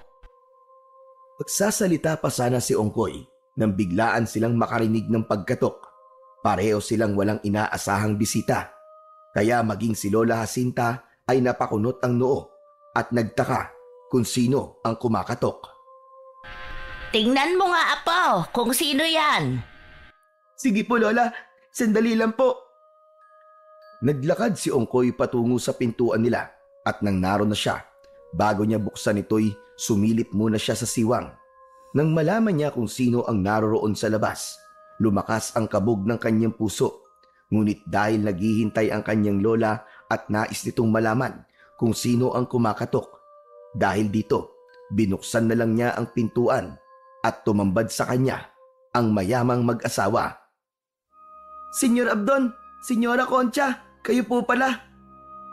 Speaker 2: Magsasalita pa sana si Ongkoy nang biglaan silang makarinig ng pagkatok. Pareho silang walang inaasahang bisita. Kaya maging si Lola Jacinta ay napakunot ang noo at nagtaka kung sino ang kumakatok.
Speaker 4: Tingnan mo nga, Apo, kung sino yan.
Speaker 2: Sige po, Lola. Sandali lang po. Naglakad si Ongkoy patungo sa pintuan nila at nang naroon na siya, bago niya buksan ito'y sumilip muna siya sa siwang. Nang malaman niya kung sino ang naroroon sa labas, lumakas ang kabog ng kanyang puso. Ngunit dahil naghihintay ang kanyang lola at nais nitong malaman kung sino ang kumakatok, dahil dito, binuksan na lang niya ang pintuan at tumambad sa kanya ang mayamang mag-asawa. Senyor Abdon, Senyora Concha, kayo po pala.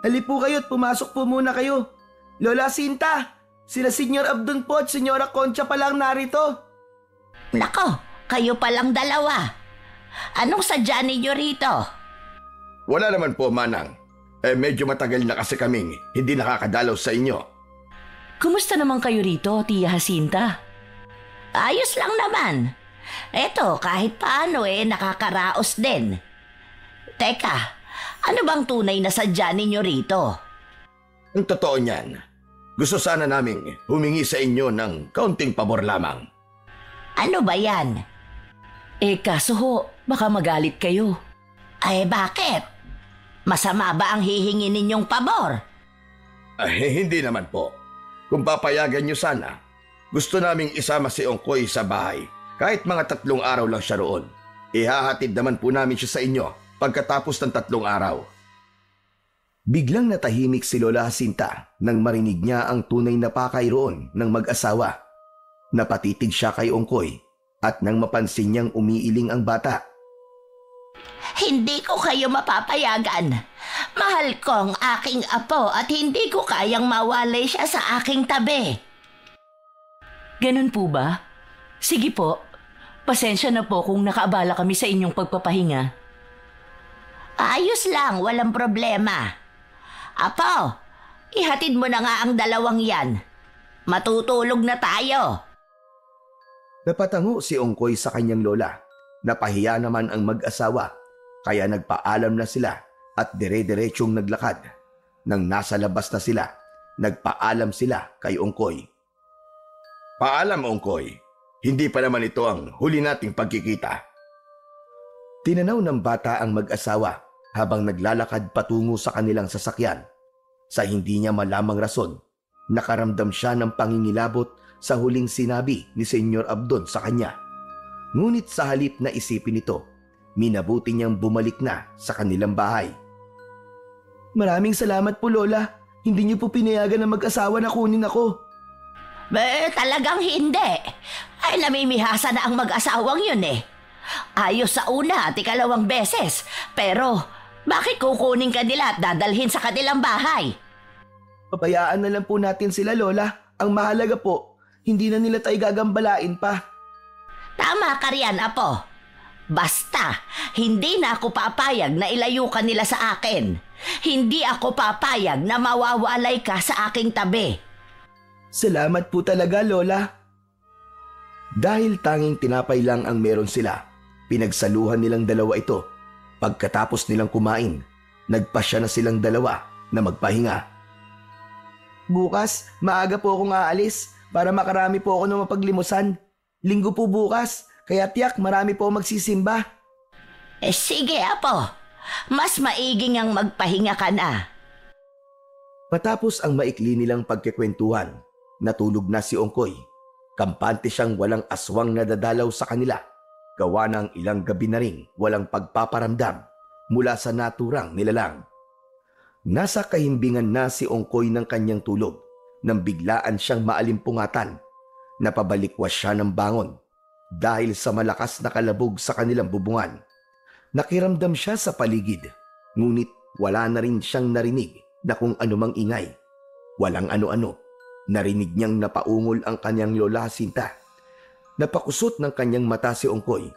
Speaker 2: Hali po kayo at pumasok po muna kayo. Lola Sinta, sila Senyor Abdon po at Senyora Concha pa lang narito.
Speaker 4: Nako, kayo palang dalawa. Anong sadya ninyo rito?
Speaker 3: Wala naman po, Manang. Medyo matagal na kasi kaming hindi nakakadalaw sa inyo.
Speaker 1: Kumusta naman kayo rito, Tia Jacinta?
Speaker 4: Ayos lang naman. Eto, kahit paano nakakaraos din. Teka, Ano bang tunay na sadya ninyo rito?
Speaker 3: Ang totoo niyan, gusto sana naming humingi sa inyo ng kaunting pabor lamang.
Speaker 4: Ano ba yan?
Speaker 1: Kaso ho, baka magalit kayo.
Speaker 4: Ay bakit? Masama ba ang hihingi ninyong pabor?
Speaker 3: Hindi naman po. Kung papayagan niyo sana, gusto naming isama si Ongkoy sa bahay. Kahit mga 3 araw lang siya roon. Ihahatid naman po namin siya sa inyo pagkatapos ng 3 araw.
Speaker 2: Biglang natahimik si Lola Jacinta nang marinig niya ang tunay na pakay roon ng mag-asawa. Napatitig siya kay Ongkoy at nang mapansin niyang umiiling ang bata.
Speaker 4: Hindi ko kayo mapapayagan. Mahal ko ang aking apo at hindi ko kayang mawalay siya sa aking tabi.
Speaker 1: Ganun po ba? Sige po, pasensya na po kung nakaabala kami sa inyong pagpapahinga.
Speaker 4: Ayos lang, walang problema. Apo, ihatid mo na nga ang 2 yan. Matutulog na tayo.
Speaker 2: Napatango si Ongkoy sa kanyang lola. Napahiya naman ang mag-asawa, kaya nagpaalam na sila at dire-diretsyong naglakad. Nang nasa labas na sila, nagpaalam sila kay Ongkoy.
Speaker 3: Paalam, Ongkoy. Hindi pa naman ito ang huli nating pagkikita.
Speaker 2: Tinanaw ng bata ang mag-asawa habang naglalakad patungo sa kanilang sasakyan. Sa hindi niya malamang rason, nakaramdam siya ng pangingilabot sa huling sinabi ni Senyor Abdon sa kanya. Ngunit sa halip na isipin ito, minabuti niyang bumalik na sa kanilang bahay. Maraming salamat po, Lola. Hindi niyo po pinayagan ng mag-asawa na kunin ako.
Speaker 4: Talagang hindi. Ay, namimihasa na ang mag-asawang yun eh. Ayos sa una at 2 beses. Pero, bakit kukunin ka nila at dadalhin sa kanilang bahay?
Speaker 2: Pabayaan na lang po natin sila, Lola. Ang mahalaga po, hindi na nila tayo gagambalain pa.
Speaker 4: Tama ka riyan, Apo. Basta, hindi na ako papayag na ilayo ka nila sa akin. Hindi ako papayag na mawawalay ka sa aking tabi.
Speaker 2: Salamat po talaga, Lola. Dahil tanging tinapay lang ang meron sila, pinagsaluhan nilang 2 ito. Pagkatapos nilang kumain, nagpasya na silang 2 na magpahinga. Bukas, maaga po akong aalis para makarami po ako ng mapaglimusan. Linggo po bukas, kaya tiyak marami po magsisimba.
Speaker 4: Sige, Apo. Mas maiging ang magpahinga ka na.
Speaker 2: Matapos ang maikli nilang pagkikwentuhan, natulog na si Ongkoy. Kampante siyang walang aswang na dadalaw sa kanila. Gawa ng ilang gabi na ring walang pagpaparamdam mula sa naturang nilalang. Nasa kahimbingan na si Ongkoy ng kanyang tulog nang biglaan siyang maalimpungatan. Napabalikwas siya ng bangon dahil sa malakas na kalabog sa kanilang bubungan. Nakiramdam siya sa paligid, ngunit wala na rin siyang narinig na kung anumang ingay. Walang ano-ano. Narinig niyang napaungol ang kanyang Lola Jacinta. Napakusot ng kanyang mata si Ongkoy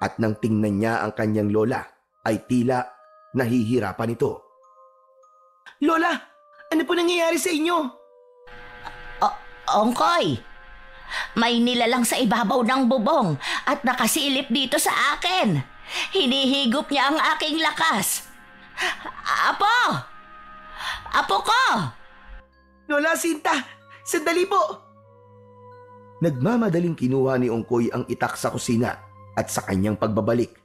Speaker 2: at nang tingnan niya ang kanyang lola ay tila nahihirapan ito. Lola, ano po nangyayari sa inyo?
Speaker 4: Ongkoy, may nilalang sa ibabaw ng bubong at nakasilip dito sa akin. Hinihigop niya ang aking lakas. Apo! Apo ko!
Speaker 2: Lola Jacinta, sandali po! Nagmamadaling kinuha ni Ongkoy ang itak sa kusina at sa kanyang pagbabalik,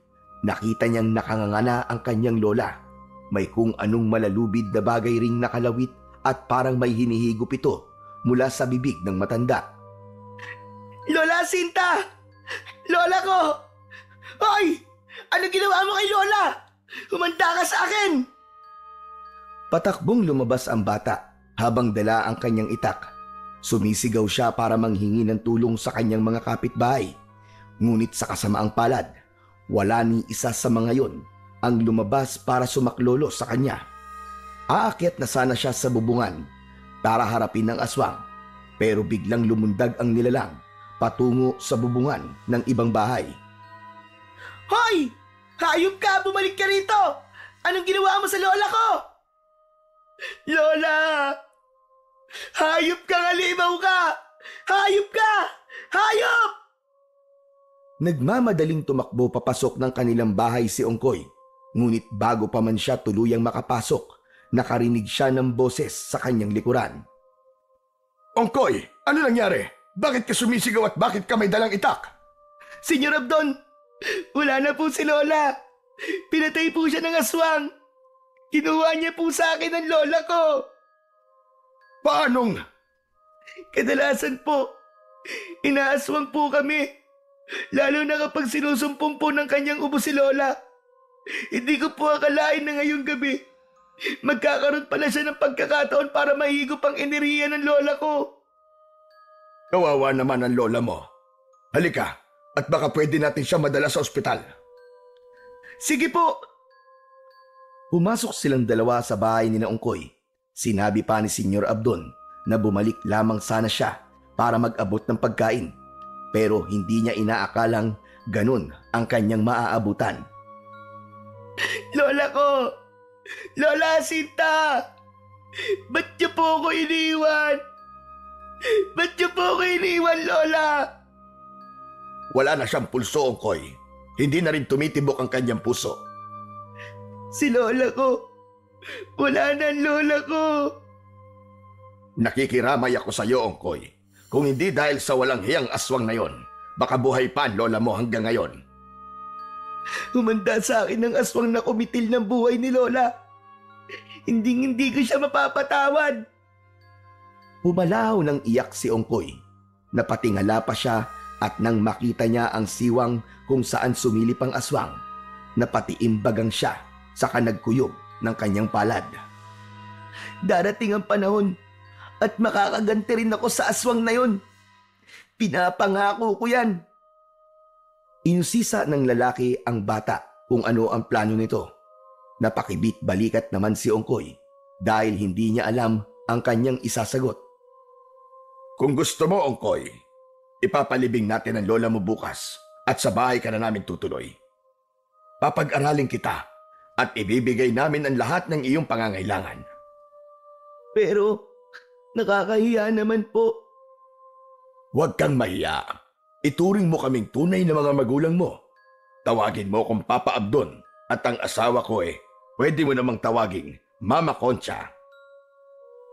Speaker 2: nakita niyang nakanganga ang kanyang lola. May kung anong malalubid na bagay ring nakalawit at parang may hinihigop ito mula sa bibig ng matanda. Lola Jacinta! Lola ko! Hoy! Ano ginawa mo kay Lola? Humanda ka sa akin! Patakbong lumabas ang bata habang dala ang kanyang itak. Sumisigaw siya para manghingi ng tulong sa kanyang mga kapitbahay. Ngunit sa kasamaang palad, wala ni isa sa mga yon ang lumabas para sumaklolo sa kanya. Aakyat na sana siya sa bubungan para harapin ang aswang, pero biglang lumundag ang nilalang patungo sa bubungan ng ibang bahay. Hoy! Hayop ka! Bumalik ka rito! Anong ginawa mo sa lola ko? Lola! Hayop ka, ngalimaw ka! Hayop ka! Hayop! Nagmamadaling tumakbo papasok ng kanilang bahay si Ongkoy. Ngunit bago pa man siya tuluyang makapasok, nakarinig siya ng boses sa kanyang likuran.
Speaker 3: Ongkoy, ano nangyari? Bakit ka sumisigaw at bakit ka may dalang itak?
Speaker 2: Senyor Abdon, wala na po si Lola. Pinatay po siya ng aswang. Kinuha niya po sa akin ang lola ko.
Speaker 3: Paanong?
Speaker 2: Kadalasan po, inaaswang po kami. Lalo na kapag sinusumpong po ng kanyang ubo si Lola. Hindi ko po akalain na ngayong gabi magkakaroon pala siya ng pagkakataon para mahigop ang enerhiya ng lola ko.
Speaker 3: Kawawa naman ang lola mo. Halika, at baka pwede natin siya madala sa ospital.
Speaker 2: Sige po. Pumasok silang dalawa sa bahay ni Ongkoy. Sinabi pa ni Senyor Abdon na bumalik lamang sana siya para mag-abot ng pagkain. Pero hindi niya inaakalang ganun ang kanyang maaabutan. Lola ko! Lola Sinta! Ba't niyo po ako iniwan? Ba't niyo po ako iniwan, Lola?
Speaker 3: Wala na siyang pulso, Ongkoy. Hindi na rin tumitibok ang kanyang puso.
Speaker 2: Si Lola ko! Wala na ang Lola ko!
Speaker 3: Nakikiramay ako sa iyo, Ongkoy. Kung hindi dahil sa walang hiyang aswang na yon, baka buhay pa ang lola mo hanggang ngayon.
Speaker 2: Humanda sa akin ng aswang na kumitil ng buhay ni Lola. Hindi ko siya mapapatawad. Pumalaw ng iyak si Ongkoy. Napatingala pa siya at nang makita niya ang siwang kung saan sumilip ang aswang, napatiimbagang siya sa nagkuyog ng kanyang palad. Darating ang panahon at makakaganti rin ako sa aswang na yon. Pinapangako ko yan. Inusisa ng lalaki ang bata kung ano ang plano nito. Napakibit balikat naman si Ongkoy dahil hindi niya alam ang kanyang isasagot.
Speaker 3: Kung gusto mo, Ongkoy, ipapalibing natin ang lola mo bukas at sa bahay ka na namin tutuloy. Papag-aralin kita at ibibigay namin ang lahat ng iyong pangangailangan.
Speaker 2: Pero nakakahiya naman po.
Speaker 3: Huwag kang mahiya. Ituring mo kaming tunay na mga magulang mo. Tawagin mo kung Papa Abdon at ang asawa ko pwede mo namang tawaging Mama Concha.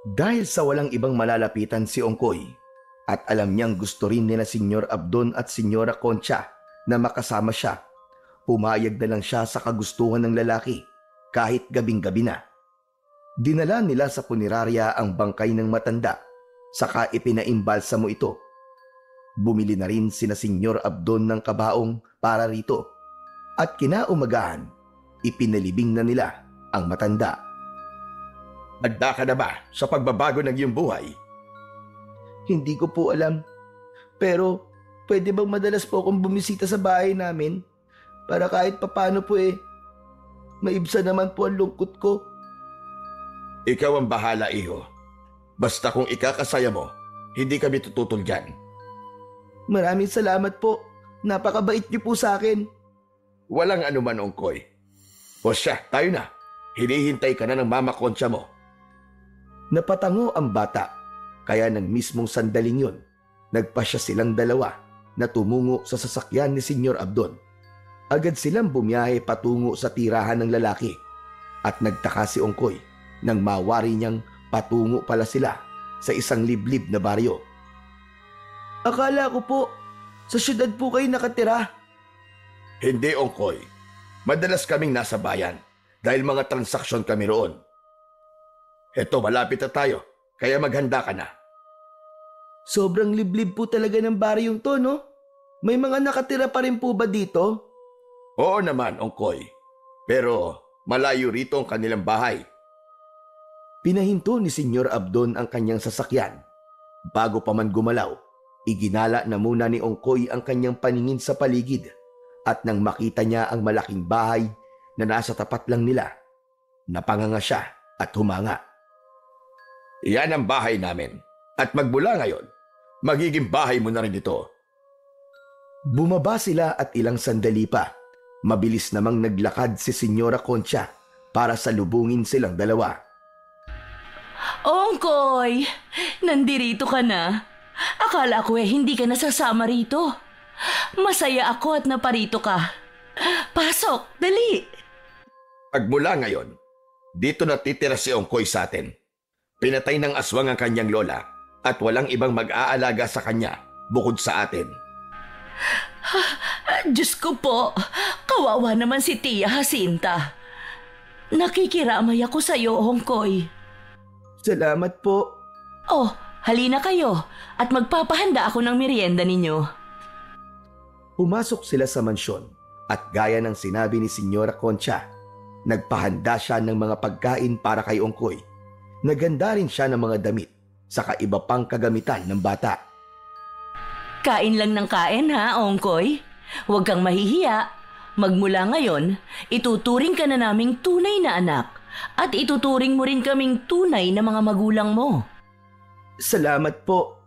Speaker 2: Dahil sa walang ibang malalapitan si Ongkoy at alam niyang gusto rin nila Senyor Abdon at Senyora Concha na makasama siya, pumayag na lang siya sa kagustuhan ng lalaki kahit gabing-gabi na. Dinala nila sa punerarya ang bangkay ng matanda, saka ipinaimbalsa mo ito. Bumili na rin sina Senyor Abdon ng kabaong para rito at kinaumagahan, ipinalibing na nila ang matanda.
Speaker 3: Handa ka na ba sa pagbabago ng iyong buhay?
Speaker 2: Hindi ko po alam, pero pwede bang madalas po akong bumisita sa bahay namin para kahit papano po maibsa naman po ang lungkot ko.
Speaker 3: Ikaw ang bahala, iho. Basta kung ikakasaya mo, hindi kami tututol dyan.
Speaker 2: Maraming salamat po. Napakabait niyo po sa akin.
Speaker 3: Walang anuman, Ongkoy. O siya, tayo na. Hinihintay ka na ng Mama Concha mo.
Speaker 2: Napatango ang bata, kaya nang mismong sandaling yun, nagpasya silang dalawa na tumungo sa sasakyan ni Senyor Abdon. Agad silang bumiyahe patungo sa tirahan ng lalaki at nagtaka si Ongkoy nang mawari niyang patungo pala sila sa isang liblib na baryo. Akala ko po, sa syudad po kayo nakatira.
Speaker 3: Hindi, Ongkoy. Madalas kaming nasa bayan dahil mga transaksyon kami roon. Eto, malapit na tayo, kaya maghanda ka na.
Speaker 2: Sobrang liblib po talaga ng baryong to, no? May mga nakatira pa rin po ba dito?
Speaker 3: Oo naman, Ongkoy. Pero malayo rito ang kanilang bahay.
Speaker 2: Pinahinto ni Senyor Abdon ang kanyang sasakyan. Bago pa man gumalaw, iginala na muna ni Ongkoy ang kanyang paningin sa paligid at nang makita niya ang malaking bahay na nasa tapat lang nila, napanganga siya at humanga.
Speaker 3: Iyan ang bahay namin at magmula ngayon, magiging bahay mo na rin ito.
Speaker 2: Bumaba sila at ilang sandali pa, mabilis namang naglakad si Senyora Concha para salubungin silang dalawa.
Speaker 1: Ongkoy, nandirito ka na. Akala ko hindi ka nasasama rito. Masaya ako at naparito ka. Pasok, dali.
Speaker 3: Agmula ngayon, dito natitira si Ongkoy sa atin. Pinatay ng aswang ang kanyang lola at walang ibang mag-aalaga sa kanya bukod sa atin.
Speaker 1: Diyos ko po, kawawa naman si Tia Jacinta. Nakikiramay ako sa iyo, Ongkoy.
Speaker 2: Salamat po.
Speaker 1: Oh, halina kayo at magpapahanda ako ng merienda ninyo.
Speaker 2: Pumasok sila sa mansyon at gaya ng sinabi ni Senyora Concha, nagpahanda siya ng mga pagkain para kay Ongkoy. Naganda rin siya ng mga damit saka iba pang kagamitan ng bata.
Speaker 1: Kain lang ng kain ha, Ongkoy. Huwag kang mahihiya. Magmula ngayon, ituturing ka na naming tunay na anak at ituturing mo rin kaming tunay na mga magulang mo.
Speaker 2: Salamat po.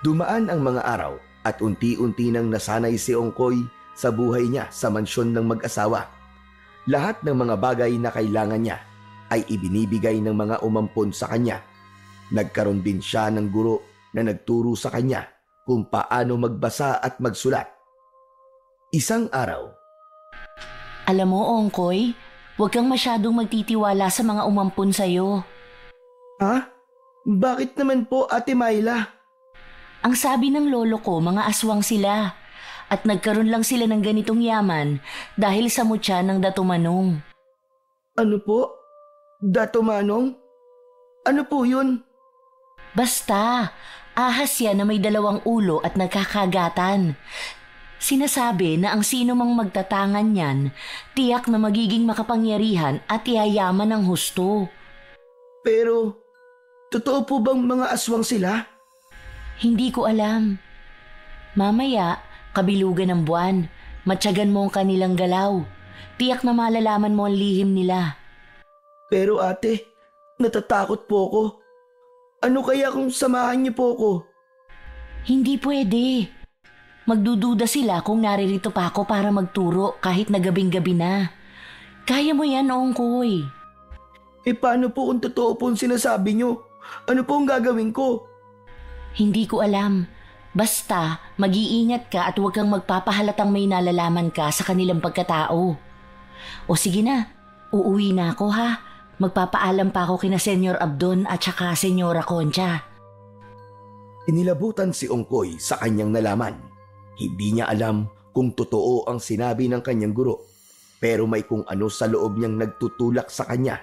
Speaker 2: Dumaan ang mga araw at unti-unti nang nasanay si Ongkoy sa buhay niya sa mansyon ng mag-asawa. Lahat ng mga bagay na kailangan niya ay ibinibigay ng mga umampon sa kanya. Nagkaroon din siya ng guro na nagturo sa kanya kung paano magbasa at magsulat. Isang araw,
Speaker 1: Alam mo, Ongkoy, huwag kang masyadong magtitiwala sa mga umampon sa'yo.
Speaker 2: ha? Bakit naman po, Ate Myla?
Speaker 1: Ang sabi ng lolo ko, mga aswang sila. At nagkaroon lang sila ng ganitong yaman dahil sa mutya ng Dato Manong.
Speaker 2: Ano po? Dato Manong? Ano po yun?
Speaker 1: Basta, ahas yan na may 2 ulo at nagkakagatan. Sinasabi na ang sino mang magtatangan niyan, tiyak na magiging makapangyarihan at yayaman ng husto.
Speaker 2: Pero, totoo po bang mga aswang sila?
Speaker 1: Hindi ko alam. Mamaya, kabilugan ng buwan, matyagan mo ang kanilang galaw. Tiyak na malalaman mo ang lihim nila.
Speaker 2: Pero ate, natatakot po ako. Ano kaya kung samahan niyo po ako?
Speaker 1: Hindi pwede. Magdududa sila kung naririto pa ako para magturo kahit na gabing-gabi na. Kaya mo yan, Ongkoy.
Speaker 2: Paano po kung totoo po ang sinasabi niyo? Ano po ang gagawin ko?
Speaker 1: Hindi ko alam. Basta, mag-iingat ka at huwag kang magpapahalatang may nalalaman ka sa kanilang pagkatao. O sige na, uuwi na ako ha. Magpapaalam pa ako kina Senyor Abdon at saka Senyora Concha.
Speaker 2: Inilabutan si Ongkoy sa kanyang nalaman. Hindi niya alam kung totoo ang sinabi ng kanyang guro, pero may kung ano sa loob niyang nagtutulak sa kanya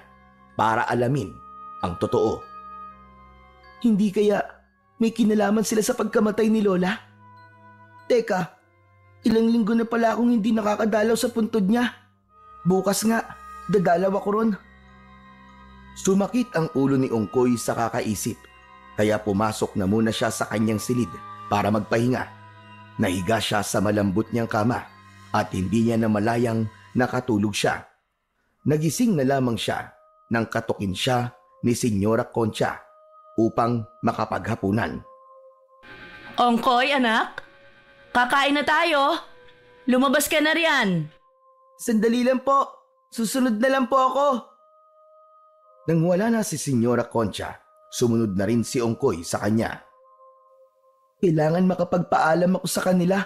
Speaker 2: para alamin ang totoo. Hindi kaya may kinalaman sila sa pagkamatay ni Lola? Teka, ilang linggo na pala akong hindi nakakadalaw sa puntod niya. Bukas nga, dadalaw ako ron. Sumakit ang ulo ni Ongkoy sa kakaisip, kaya pumasok na muna siya sa kanyang silid para magpahinga. Nahiga siya sa malambot niyang kama at hindi niya namalayang nakatulog siya. Nagising na lamang siya nang katukin siya ni Senyora Concha upang makapaghapunan.
Speaker 1: Ongkoy, anak, kakain na tayo. Lumabas ka na riyan.
Speaker 2: Sandali lang po, susunod na lang po ako. Nang wala na si Senyora Concha, sumunod na rin si Ongkoy sa kanya. Kailangan makapagpaalam ako sa kanila.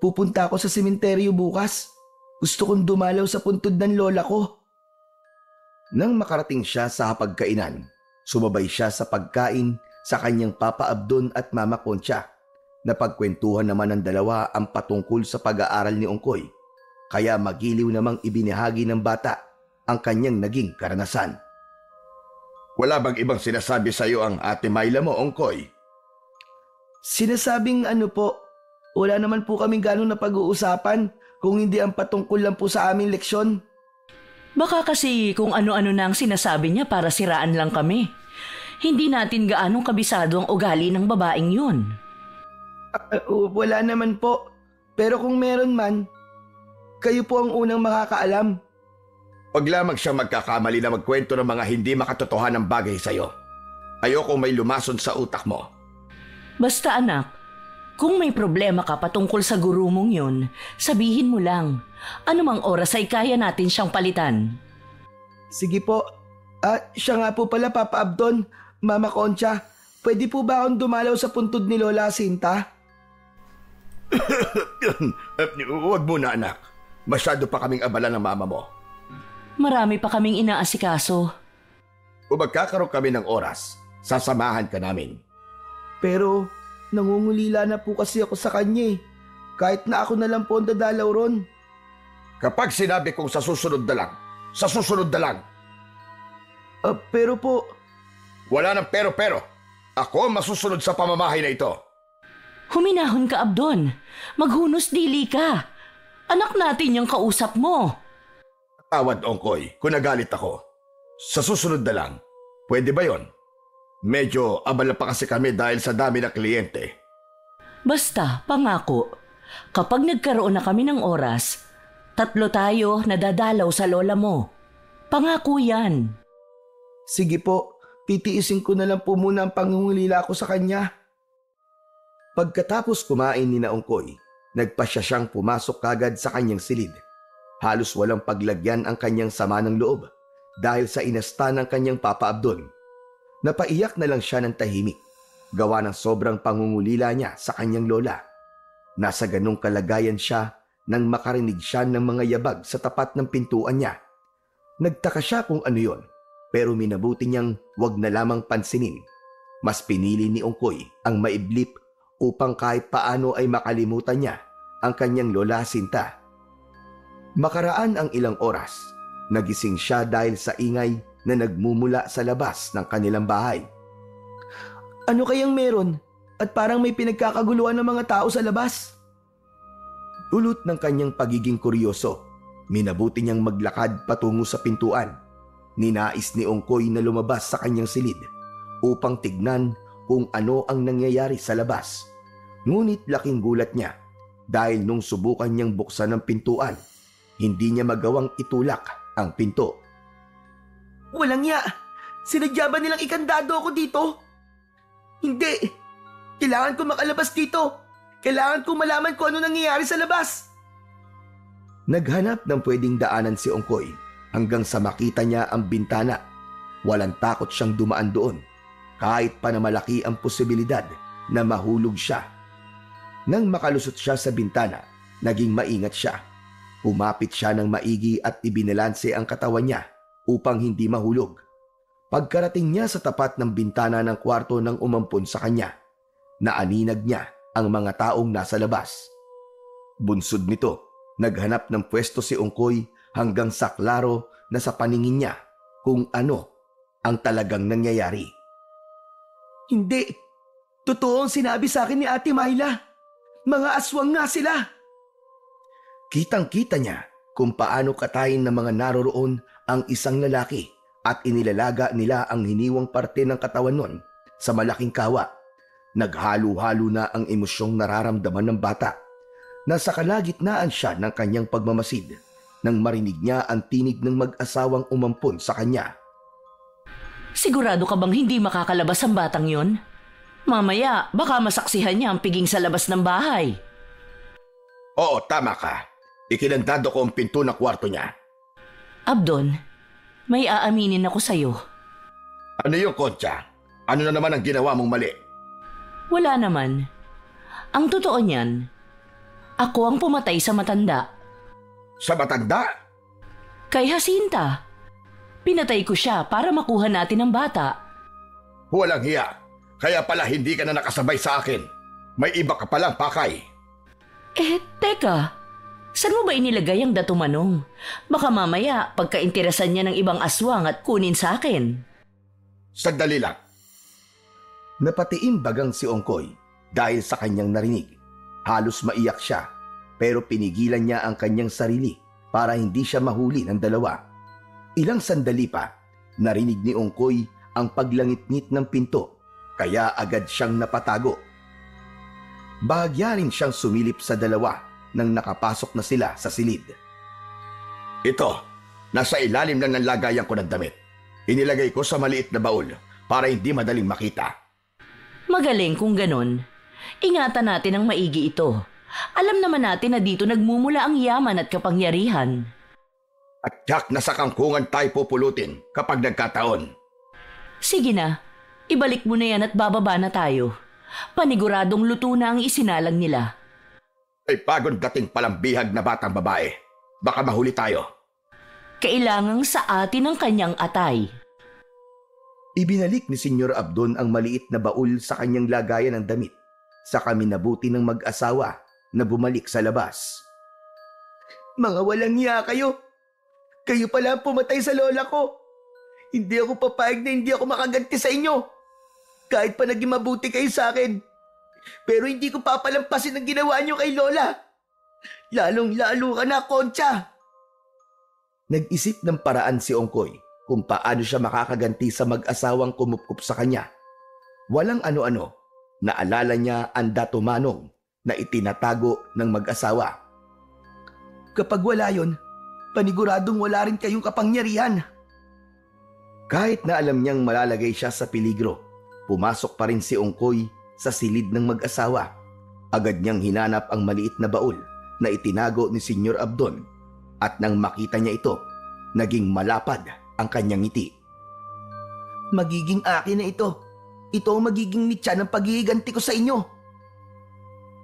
Speaker 2: Pupunta ako sa sementeryo bukas. Gusto kong dumalaw sa puntod ng lola ko. Nang makarating siya sa hapagkainan, sumabay siya sa pagkain sa kanyang Papa Abdon at Mama Concha. Napagkwentuhan naman ng dalawa ang patungkol sa pag-aaral ni Ongkoy. Kaya magiliw namang ibinahagi ng bata ang kanyang naging karanasan.
Speaker 3: Wala bang ibang sinasabi sa iyo ang Ate Myla mo, Ongkoy?
Speaker 2: Sinasabing ano po, wala naman po kaming ganong napag-uusapan kung hindi ang patungkol lang po sa aming leksyon.
Speaker 1: Baka kasi kung ano-ano na ang sinasabi niya para siraan lang kami. Hindi natin gaanong kabisado ang ugali ng babaeng yun.
Speaker 2: Wala naman po. Pero kung meron man, kayo po ang unang makakaalam.
Speaker 3: Huwag lamang siyang magkakamali na magkwento ng mga hindi makatotohanang bagay sa iyo. Ayoko may lumason sa utak mo.
Speaker 1: Basta anak, kung may problema ka patungkol sa guru mong yun, sabihin mo lang. Anumang oras ay kaya natin siyang palitan.
Speaker 2: Sige po. Siya nga po pala, Papa Abdon, Mama Concha. Pwede po ba akong dumalaw sa puntod ni Lola Jacinta?
Speaker 3: Huwag muna, anak. Masyado pa kaming abala ng mama mo.
Speaker 1: Marami pa kaming inaasikaso.
Speaker 3: Kung magkakaroon kami ng oras, sasamahan ka namin.
Speaker 2: Pero nangungulila na po kasi ako sa kanya eh. Kahit na ako na lang po ang dadalaw ron.
Speaker 3: Kapag sinabi kong sa susunod na lang, sa susunod na lang.
Speaker 2: Pero po,
Speaker 3: Wala ng pero-pero. Ako ang masusunod sa pamamahay na ito.
Speaker 1: Huminahon ka, Abdon. Maghunos dili ka. Anak natin yung kausap mo.
Speaker 3: Tawad, Ongkoy, kung nagalit ako. Sa susunod na lang. Pwede ba yon? Medyo abala pa kasi kami dahil sa dami ng kliyente.
Speaker 1: Basta, pangako. Kapag nagkaroon na kami ng oras, 3 tayo na dadalaw sa lola mo. Pangako yan.
Speaker 2: sige po, titiisin ko na lang po muna ang pangungulila ko sa kanya.
Speaker 3: Pagkatapos kumain ni Ongkoy, nagpasya siyang pumasok kagad sa kanyang silid. Halos walang paglagyan ang kanyang sama ng loob dahil sa inasta ng kanyang Papa Abdon. Napaiyak na lang siya ng tahimik, gawa ng sobrang pangungulila niya sa kanyang lola. Nasa ganong kalagayan siya nang makarinig siya ng mga yabag sa tapat ng pintuan niya. Nagtaka siya kung ano yon, pero minabuti niyang wag na lamang pansinin. Mas pinili ni Ongkoy ang maiblip upang kahit paano ay makalimutan niya ang kanyang lola Sinta. Makaraan ang ilang oras, nagising siya dahil sa ingay na nagmumula sa labas ng kanilang bahay.
Speaker 2: Ano kayang meron? At parang may pinagkakaguluhan ng mga tao sa labas.
Speaker 3: Dulot ng kanyang pagiging kuryoso, minabuti niyang maglakad patungo sa pintuan. Ninais ni Ongkoy na lumabas sa kanyang silid upang tignan kung ano ang nangyayari sa labas. Ngunit laking gulat niya dahil nung subukan niyang buksan ang pintuan, hindi niya magawang itulak ang pinto.
Speaker 2: Walang ya! Sinadya ba nilang ikandado ako dito? Hindi! Kailangan ko makalabas dito! Kailangan ko malaman kung ano nangyayari sa labas!
Speaker 3: Naghanap ng pwedeng daanan si Ongkoy hanggang sa makita niya ang bintana. Walang takot siyang dumaan doon, kahit pa na malaki ang posibilidad na mahulog siya. Nang makalusot siya sa bintana, naging maingat siya. Umapit siya ng maigi at ibinalanse ang katawan niya upang hindi mahulog. Pagkarating niya sa tapat ng bintana ng kwarto ng umampon sa kanya, naaninag niya ang mga taong nasa labas. Bunsod nito, naghanap ng pwesto si Ongkoy hanggang sa klaro na sa paningin niya kung ano ang talagang nangyayari.
Speaker 2: Hindi! Totoo ang sinabi sa akin ni Ate Myla. Mga aswang nga sila!
Speaker 3: Kitang-kita niya kung paano katayin ng mga naroroon ang isang lalaki at inilalaga nila ang hiniwang parte ng katawan nun sa malaking kawa. Naghalo-halo na ang emosyong nararamdaman ng bata. Nasa kalagitnaan siya ng kanyang pagmamasid nang marinig niya ang tinig ng mag-asawang umampon sa kanya.
Speaker 1: Sigurado ka bang hindi makakalabas ang batang yon? Mamaya, baka masaksihan niya ang piging sa labas ng bahay.
Speaker 3: Oo, tama ka. Ikinandado ko ang pinto ng kwarto niya.
Speaker 1: Abdon, may aaminin ako sa'yo.
Speaker 3: Ano yung Concha? Ano na naman ang ginawa mong mali?
Speaker 1: Wala naman. Ang totoo niyan, ako ang pumatay sa matanda.
Speaker 3: Sa matanda?
Speaker 1: Kay Jacinta. Pinatay ko siya para makuha natin ang bata.
Speaker 3: Walang hiya. Kaya pala hindi ka na nakasabay sa akin. May iba ka palang pakay.
Speaker 1: Teka. Saan mo ba inilagay ang Dato Manong? Baka mamaya pagkainteresan niya ng ibang aswang at kunin sa akin.
Speaker 3: Sandali lang. Napatiim bagang si Ongkoy dahil sa kanyang narinig. Halos maiyak siya, pero pinigilan niya ang kanyang sarili para hindi siya mahuli ng dalawa. Ilang sandali pa, narinig ni Ongkoy ang paglangit-ngit ng pinto, kaya agad siyang napatago. Bahagya rin siyang sumilip sa dalawa nang nakapasok na sila sa silid. Ito, nasa ilalim lang ng lagayan ko ng damit. Inilagay ko sa maliit na baul para hindi madaling makita.
Speaker 1: Magaling kung ganon. Ingatan natin ang maigi ito. Alam naman natin na dito nagmumula ang yaman at kapangyarihan.
Speaker 3: At tiyak na sa kangkungan tayo pupulutin kapag nagkataon.
Speaker 1: Sige na, ibalik mo na yan at bababa na tayo. Paniguradong luto na ang isinalang nila.
Speaker 3: Ay pagod dating palang bihag na batang babae. Baka mahuli tayo.
Speaker 1: Kailangang sa atin ang kanyang atay.
Speaker 2: Ibinalik ni Senyor Abdon ang maliit na baul sa kanyang lagayan ng damit. Saka minabuti ng mag-asawa na bumalik sa labas. Mga walang hiya kayo! Kayo pala ang pumatay sa lola ko! Hindi ako papayag na hindi ako makaganti sa inyo! Kahit pa naging mabuti kayo sa akin. Pero hindi ko papalampasin ang ginawa niyo kay lola! Lalong-lalo ka na, Concha! Nag-isip ng paraan si Ongkoy kung paano siya makakaganti sa mag-asawang kumupkup sa kanya. Walang ano-ano, naalala niya ang Dato Manong na itinatago ng mag-asawa. Kapag wala yon, paniguradong wala rin kayong kapangyarihan. Kahit na alam niyang malalagay siya sa peligro, pumasok pa rin si Ongkoy sa silid ng mag-asawa. Agad niyang hinanap ang maliit na baul na itinago ni Senyor Abdon at nang makita niya ito, naging malapad ang kanyang ngiti. Magiging akin na ito. Ito ang magiging mitya ng paghihiganti ko sa inyo.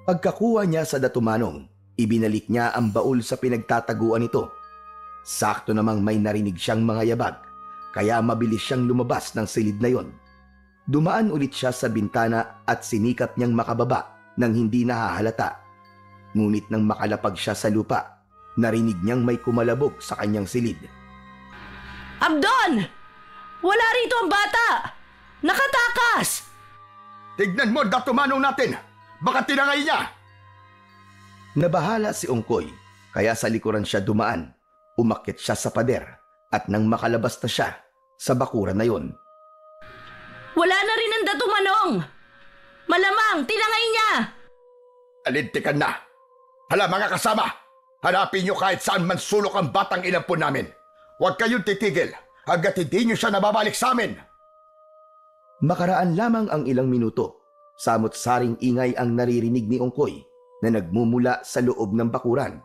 Speaker 2: Pagkakuha niya sa Dato Manong, ibinalik niya ang baul sa pinagtataguan nito. Sakto namang may narinig siyang mga yabag, kaya mabilis siyang lumabas ng silid na yon. Dumaan ulit siya sa bintana at sinikap niyang makababa nang hindi nahahalata. Ngunit nang makalapag siya sa lupa, narinig niyang may kumalabog sa kanyang silid.
Speaker 1: Abdon! Wala rito ang bata! Nakatakas!
Speaker 3: Tignan mo, Dato Manong natin! Baka tinangay niya!
Speaker 2: Nabahala si Ongkoy, kaya sa likuran siya dumaan. Umakyat siya sa pader at nang makalabas na siya sa bakuran na yon.
Speaker 1: Wala na rin ang Dato Manong! Malamang, tinangay niya!
Speaker 3: Alintikan na! Hala mga kasama! Hanapin niyo kahit saan man sulok ang batang inampun namin. Huwag kayong titigil hanggat hindi niyo siya nababalik sa amin.
Speaker 2: Makaraan lamang ang ilang minuto, samot-saring ingay ang naririnig ni Ongkoy na nagmumula sa loob ng bakuran.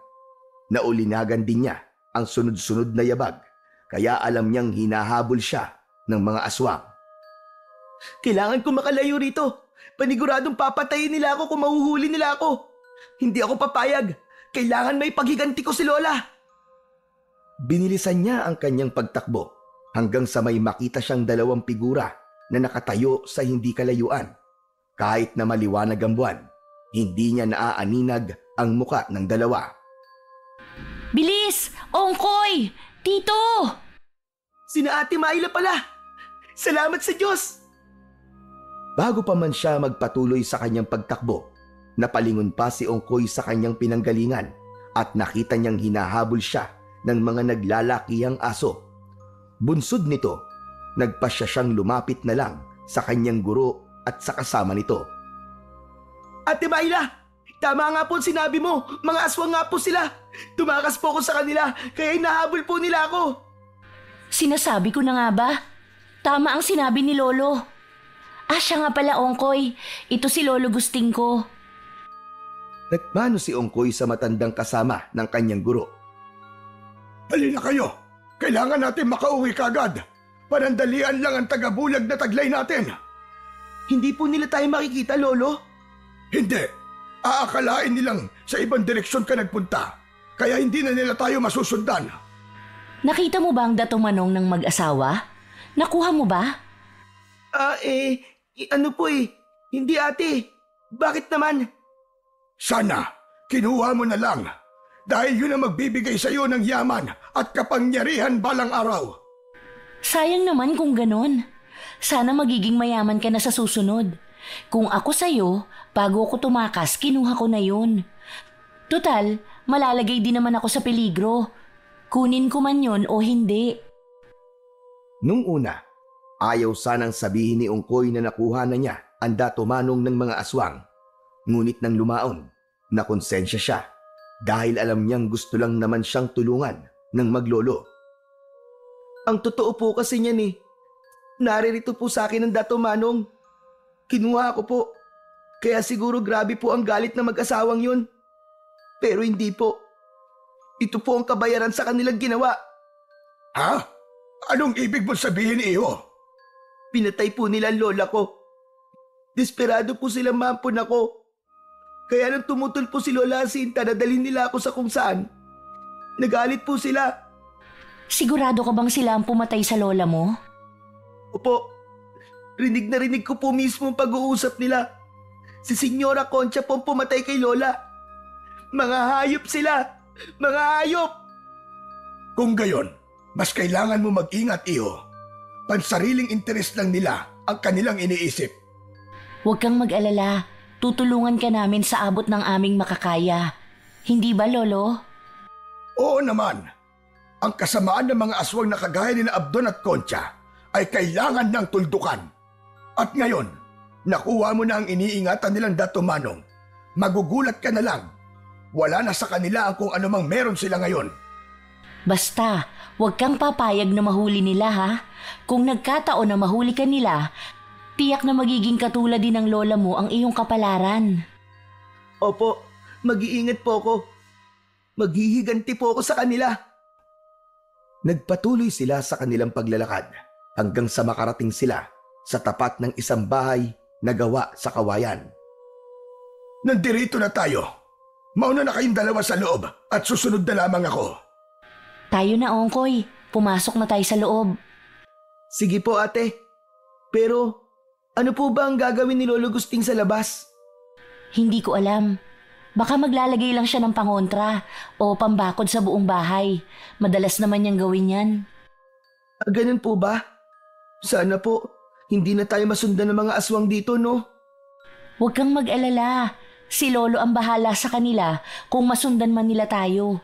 Speaker 2: Naulinagan din niya ang sunod-sunod na yabag, kaya alam niyang hinahabol siya ng mga aswang. Kailangan ko makalayo rito. Paniguradong papatayin nila ako kung mahuhuli nila ako. Hindi ako papayag. Kailangan may paghiganti ko si Lola. Binilisan niya ang kanyang pagtakbo hanggang sa may makita siyang dalawang figura na nakatayo sa hindi kalayuan. Kahit na maliwanag ang buwan, hindi niya naaaninag ang muka ng dalawa.
Speaker 1: Bilis! Ongkoy! Tito!
Speaker 2: Sina Ate Myla pala! Salamat sa Diyos! Bago pa man siya magpatuloy sa kanyang pagtakbo, napalingon pa si Ongkoy sa kanyang pinanggalingan at nakita niyang hinahabol siya ng mga naglalakihang aso. Bunsod nito, nagpasya siyang lumapit na lang sa kanyang guro at sa kasama nito. Ate Myla, tama nga po sinabi mo, mga aswang nga po sila. Tumakas po ako sa kanila, kaya hinahabol po nila ako.
Speaker 1: Sinasabi ko na nga ba? Tama ang sinabi ni Lolo. Siya nga pala, Ongkoy. Ito si Lolo Gusting ko.
Speaker 2: Nagmano si Ongkoy sa matandang kasama ng kanyang guro.
Speaker 3: Halina kayo! Kailangan natin makauwi kagad! Panandalian lang ang tagabulag na taglay natin!
Speaker 2: Hindi po nila tayo makikita, Lolo?
Speaker 3: Hindi! Aakalain nilang sa ibang direksyon ka nagpunta, kaya hindi na nila tayo masusundan.
Speaker 1: Nakita mo ba ang Dato Manong ng mag-asawa? Nakuha mo ba?
Speaker 2: Ano po hindi ate. Bakit naman?
Speaker 3: Sana, kinuha mo na lang. Dahil yun ang magbibigay sa iyo ng yaman at kapangyarihan balang araw.
Speaker 1: Sayang naman kung ganon. Sana magiging mayaman ka na sa susunod. Kung ako sa'yo, bago ako tumakas, kinuha ko na yun. Total, malalagay din naman ako sa peligro. Kunin ko man yun o hindi.
Speaker 2: Nung una, ayaw sanang sabihin ni Ongkoy na nakuha na niya ang Dato Manong ng mga aswang. Ngunit nang lumaon, nakonsensya siya dahil alam niyang gusto lang naman siyang tulungan ng maglolo. Ang totoo po kasi niyan naririto po sa akin ang Dato Manong. Kinuha ko po. Kaya siguro grabe po ang galit ng mag-asawang yun. Pero hindi po. Ito po ang kabayaran sa kanilang ginawa.
Speaker 3: Ha? Anong ibig mo sabihin, iyo?
Speaker 2: Pinatay po nila ang lola ko. Desperado po silang maampun ako. Kaya nang tumutol po si Lola Jacinta na dalhin nila ako sa kung saan, nagalit po sila.
Speaker 1: Sigurado ka bang sila ang pumatay sa lola mo?
Speaker 2: Opo, rinig na rinig ko po mismo ang pag-uusap nila. Si Senyora Concha po ang pumatay kay Lola. Mga hayop sila! Mga hayop!
Speaker 3: Kung gayon, mas kailangan mo mag-ingat, iho. Pansariling interes lang nila ang kanilang iniisip.
Speaker 1: Huwag kang mag-alala. Tutulungan ka namin sa abot ng aming makakaya. Hindi ba, Lolo?
Speaker 3: Oo naman. Ang kasamaan ng mga aswang na kagaya ni Abdon at Concha ay kailangan ng tuldukan. At ngayon, nakuha mo na ang iniingatan nilang Dato Manong. Magugulat ka na lang. Wala na sa kanila ang kung anumang meron sila ngayon.
Speaker 1: Basta, huwag kang papayag na mahuli nila ha. Kung nagkataon na mahuli ka nila, tiyak na magiging katulad din ng lola mo ang iyong kapalaran.
Speaker 2: Opo, mag-iingat po ako. Maghihiganti po ako sa kanila. Nagpatuloy sila sa kanilang paglalakad hanggang sa makarating sila sa tapat ng isang bahay na gawa sa kawayan.
Speaker 3: Nandirito na tayo. Mauna na kayong dalawa sa loob at susunod na lamang ako.
Speaker 1: Tayo na, Ongkoy. Pumasok na tayo sa loob.
Speaker 2: Sige po, ate. Pero ano po ba ang gagawin ni Lolo Gusting sa labas?
Speaker 1: Hindi ko alam. Baka maglalagay lang siya ng pangontra o pambakod sa buong bahay. Madalas naman niyang gawin yan.
Speaker 2: Ganun po ba? Sana po, hindi na tayo masundan ng mga aswang dito, no?
Speaker 1: Huwag kang mag-alala. Si Lolo ang bahala sa kanila kung masundan man nila tayo.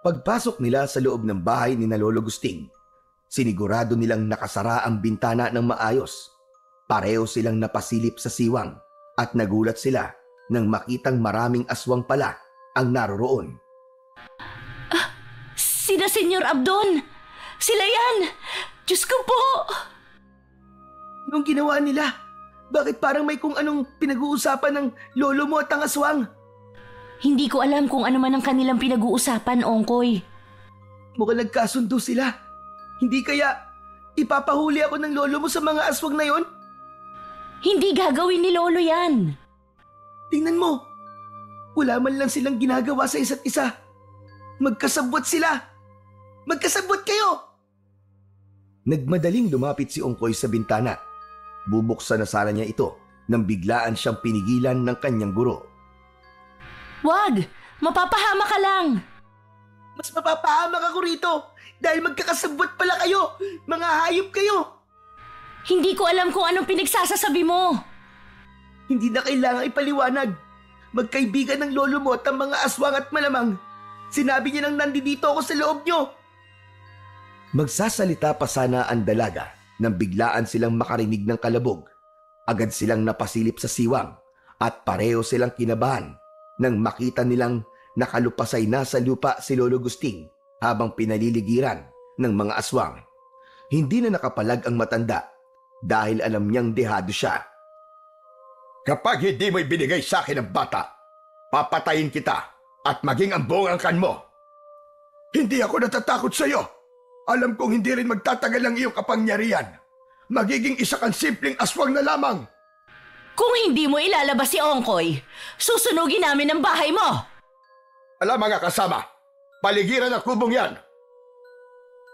Speaker 2: Pagpasok nila sa loob ng bahay ni na Lolo Gusting, sinigurado nilang nakasara ang bintana ng maayos. Pareho silang napasilip sa siwang at nagulat sila nang makitang maraming aswang pala ang naroroon.
Speaker 1: Sina Senyor Abdon! Sila yan! Diyos ko po!
Speaker 2: Anong ginawa nila? Bakit parang may kung anong pinag-uusapan ng lolo mo at ang aswang?
Speaker 1: Hindi ko alam kung ano man ang kanilang pinag-uusapan, Ongkoy.
Speaker 2: Mukhang nagkasundo sila. Hindi kaya ipapahuli ako ng lolo mo sa mga aswang na yon?
Speaker 1: Hindi gagawin ni Lolo yan.
Speaker 2: Tingnan mo. Wala man lang silang ginagawa sa isa't isa. Magkasabwat sila. Magkasabwat kayo! Nagmadaling lumapit si Ongkoy sa bintana. Bubuksan na sana niya ito nang biglaan siyang pinigilan ng kanyang guro.
Speaker 1: Wag! Mapapahama ka lang!
Speaker 2: Mas mapapahamak ako rito dahil magkakasabwat pala kayo! Mga hayop kayo!
Speaker 1: Hindi ko alam kung anong pinagsasasabi mo.
Speaker 2: Hindi na kailangang ipaliwanag. Magkaibigan ng lolo mo at ang mga aswang at malamang. Sinabi niya nang nandito ako sa loob niyo. Magsasalita pa sana ang dalaga nang biglaan silang makarinig ng kalabog. Agad silang napasilip sa siwang at pareho silang kinabahan nang makita nilang nakalupasay na sa lupa si Lolo Gusting habang pinaliligiran ng mga aswang. Hindi na nakapalag ang matanda dahil alam niyang dehado siya.
Speaker 3: Kapag hindi mo ibinigay sa akin ang bata, papatayin kita at maging ang buong angkan mo. Hindi ako natatakot sa iyo. Alam kong hindi rin magtatagal ang iyong kapangyarihan. Magiging isa kang simpleng aswang na lamang.
Speaker 1: Kung hindi mo ilalabas si Ongkoy, susunugin namin ang bahay mo.
Speaker 3: Alam mga kasama, paligiran ang kubong yan.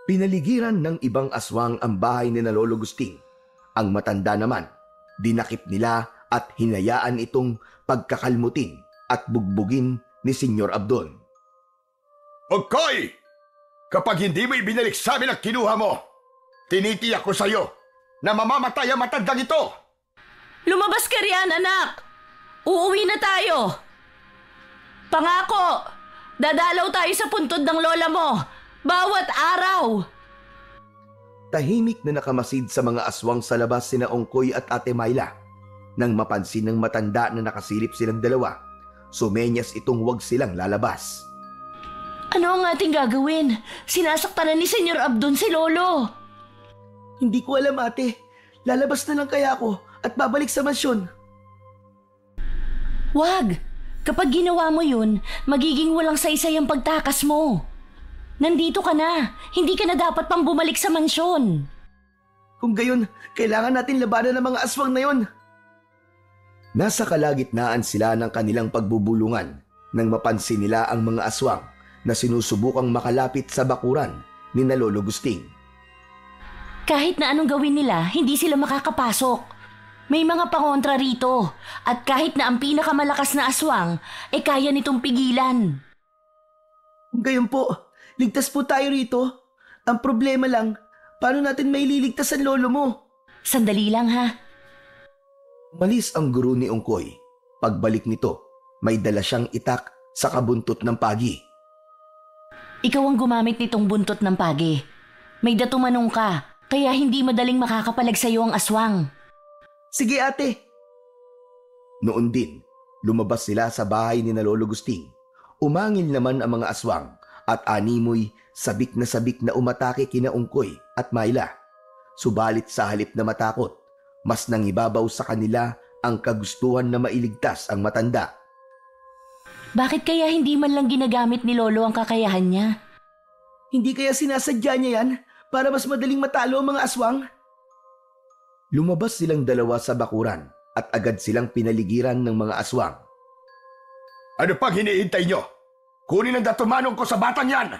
Speaker 2: Pinaligiran ng ibang aswang ang bahay ni na Lolo Gusting. Ang matanda naman, dinakip nila at hinayaan itong pagkakalmutin at bugbugin ni Senyor Abdon.
Speaker 3: Ongkoy! Kapag hindi mo ibinalik sa amin ang kinuha mo, tinitiyak ko sa iyo na mamamatay ang matandang ito.
Speaker 1: Lumabas ka riyan, anak. Uuwi na tayo. Pangako, dadalaw tayo sa puntod ng lola mo bawat araw.
Speaker 2: Tahimik na nakamasid sa mga aswang sa labas sina Ongkoy at Ate Myla. Nang mapansin ng matanda na nakasilip silang dalawa, sumenyas itong huwag silang lalabas.
Speaker 1: Ano ang ating gagawin? Sinasaktan na ni Senyor Abdon si Lolo.
Speaker 2: Hindi ko alam, ate. Lalabas na lang kaya ako at babalik sa mansyon.
Speaker 1: Wag! Kapag ginawa mo yun, magiging walang saysay ang pagtakas mo. Nandito ka na. Hindi ka na dapat pang bumalik sa mansyon.
Speaker 2: Kung gayon, kailangan natin labanan ng mga aswang na yon. Nasa kalagitnaan sila ng kanilang pagbubulungan nang mapansin nila ang mga aswang na sinusubukang makalapit sa bakuran ni na Lolo Gusting.
Speaker 1: Kahit na anong gawin nila, hindi sila makakapasok. May mga pangontra rito at kahit na ang pinakamalakas na aswang, kaya nitong pigilan.
Speaker 2: Gayon po, ligtas po tayo rito. Ang problema lang, paano natin maililigtas ang lolo mo?
Speaker 1: Sandali lang ha.
Speaker 2: Malis ang guro ni Ongkoy. Pagbalik nito, may dala siyang itak sa kabuntot ng pagi.
Speaker 1: Ikaw ang gumamit nitong buntot ng pagi. May datumanong ka, kaya hindi madaling makakapalag sa iyo ang aswang.
Speaker 2: Sige ate. Noon din, lumabas sila sa bahay ni na Lolo Gusting. Umangil naman ang mga aswang at animoy sabik na umatake kina Ongkoy at Myla. Subalit sa halip na matakot, mas nangibabaw sa kanila ang kagustuhan na mailigtas ang matanda.
Speaker 1: Bakit kaya hindi man lang ginagamit ni Lolo ang kakayahan niya?
Speaker 2: Hindi kaya sinasadya niya yan para mas madaling matalo ang mga aswang? Lumabas silang dalawa sa bakuran at agad silang pinaligiran ng mga aswang.
Speaker 3: Ano pang hinihintay nyo? Kunin ang datumanong ko sa batang yan!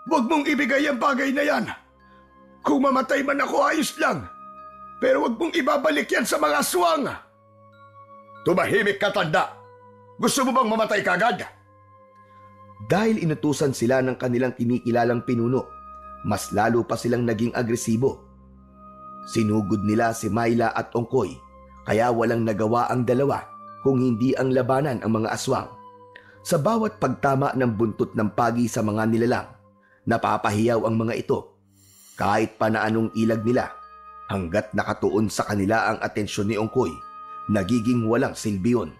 Speaker 3: Huwag mong ibigay ang bagay na yan! Kung mamatay man ako, ayos lang! Pero huwag mong ibabalik yan sa mga aswang! Tumahimik ka, tanda! Gusto mo bang mamatay kagad?
Speaker 2: Dahil inutusan sila ng kanilang kinikilalang pinuno, mas lalo pa silang naging agresibo. Sinugod nila si Myla at Ongkoy, kaya walang nagawa ang dalawa kung hindi ang labanan ang mga aswang. Sa bawat pagtama ng buntot ng pagi sa mga nilalang, napapahiyaw ang mga ito. Kahit pa na anong ilag nila, hanggat nakatuon sa kanila ang atensyon ni Ongkoy, nagiging walang silbi yun.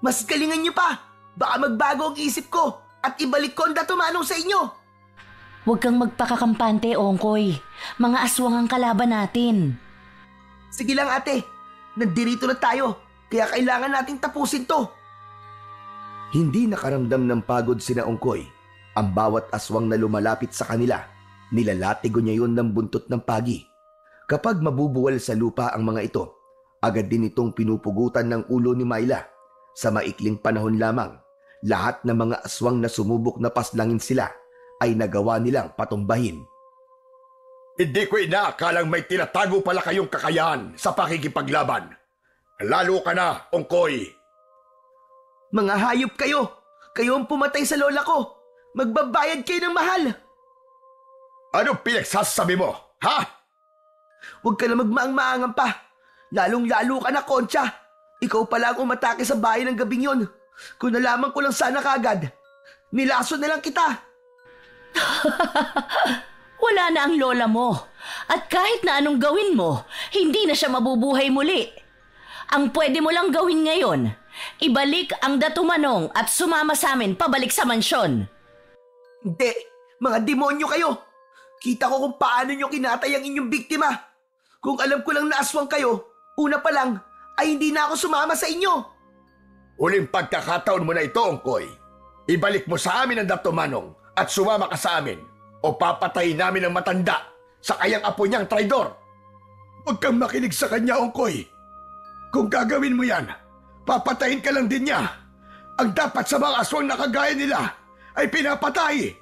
Speaker 2: Mas galingan niyo pa! Baka magbago ang isip ko at ibalik ko ang datumanong sa inyo!
Speaker 1: Huwag kang magpakakampante, Ongkoy. Mga aswang ang kalaban natin.
Speaker 2: Sige lang ate, nandirito na tayo, kaya kailangan nating tapusin to. Hindi nakaramdam ng pagod sina Ongkoy. Ang bawat aswang na lumalapit sa kanila, nilalatigo niya yun ng buntot ng pagi. Kapag mabubuwal sa lupa ang mga ito, agad din itong pinupugutan ng ulo ni Myla. Sa maikling panahon lamang, lahat ng mga aswang na sumubok na paslangin sila ay nagawa nilang patumbahin.
Speaker 3: Hindi ko inaakalang may tinatago pala kayong kakayahan sa pakikipaglaban. Lalo ka na, Ongkoy!
Speaker 2: Mga hayop kayo! Kayo ang pumatay sa lola ko! Magbabayad kayo ng mahal!
Speaker 3: Anong pinagsasabi mo, ha?
Speaker 2: Huwag ka na magmaang-maangan pa! Lalong-lalo ka na, Concha! Ikaw pala ang umatake sa bahay ng gabing yon. Kung nalaman ko lang sana kagad, nilaso na lang kita!
Speaker 1: Wala na ang lola mo. At kahit na anong gawin mo, hindi na siya mabubuhay muli. Ang pwede mo lang gawin ngayon, ibalik ang datumanong at sumama sa amin pabalik sa mansyon.
Speaker 2: Hindi! Mga demonyo kayo! Kita ko kung paano nyo kinatay ang inyong biktima. Kung alam ko lang na aswang kayo, una pa lang, ay hindi na ako sumama sa inyo.
Speaker 3: Uling pagkakataon mo na ito, Ongkoy. Ibalik mo sa amin ang datumanong at sumama ka sa amin o papatayin namin ang matanda sa kayang apo niyang traidor. Huwag kang makinig sa kanya, Ongkoy. Kung gagawin mo yan, papatayin ka lang din niya. Ang dapat sa mga aswang na kagaya nila ay pinapatay.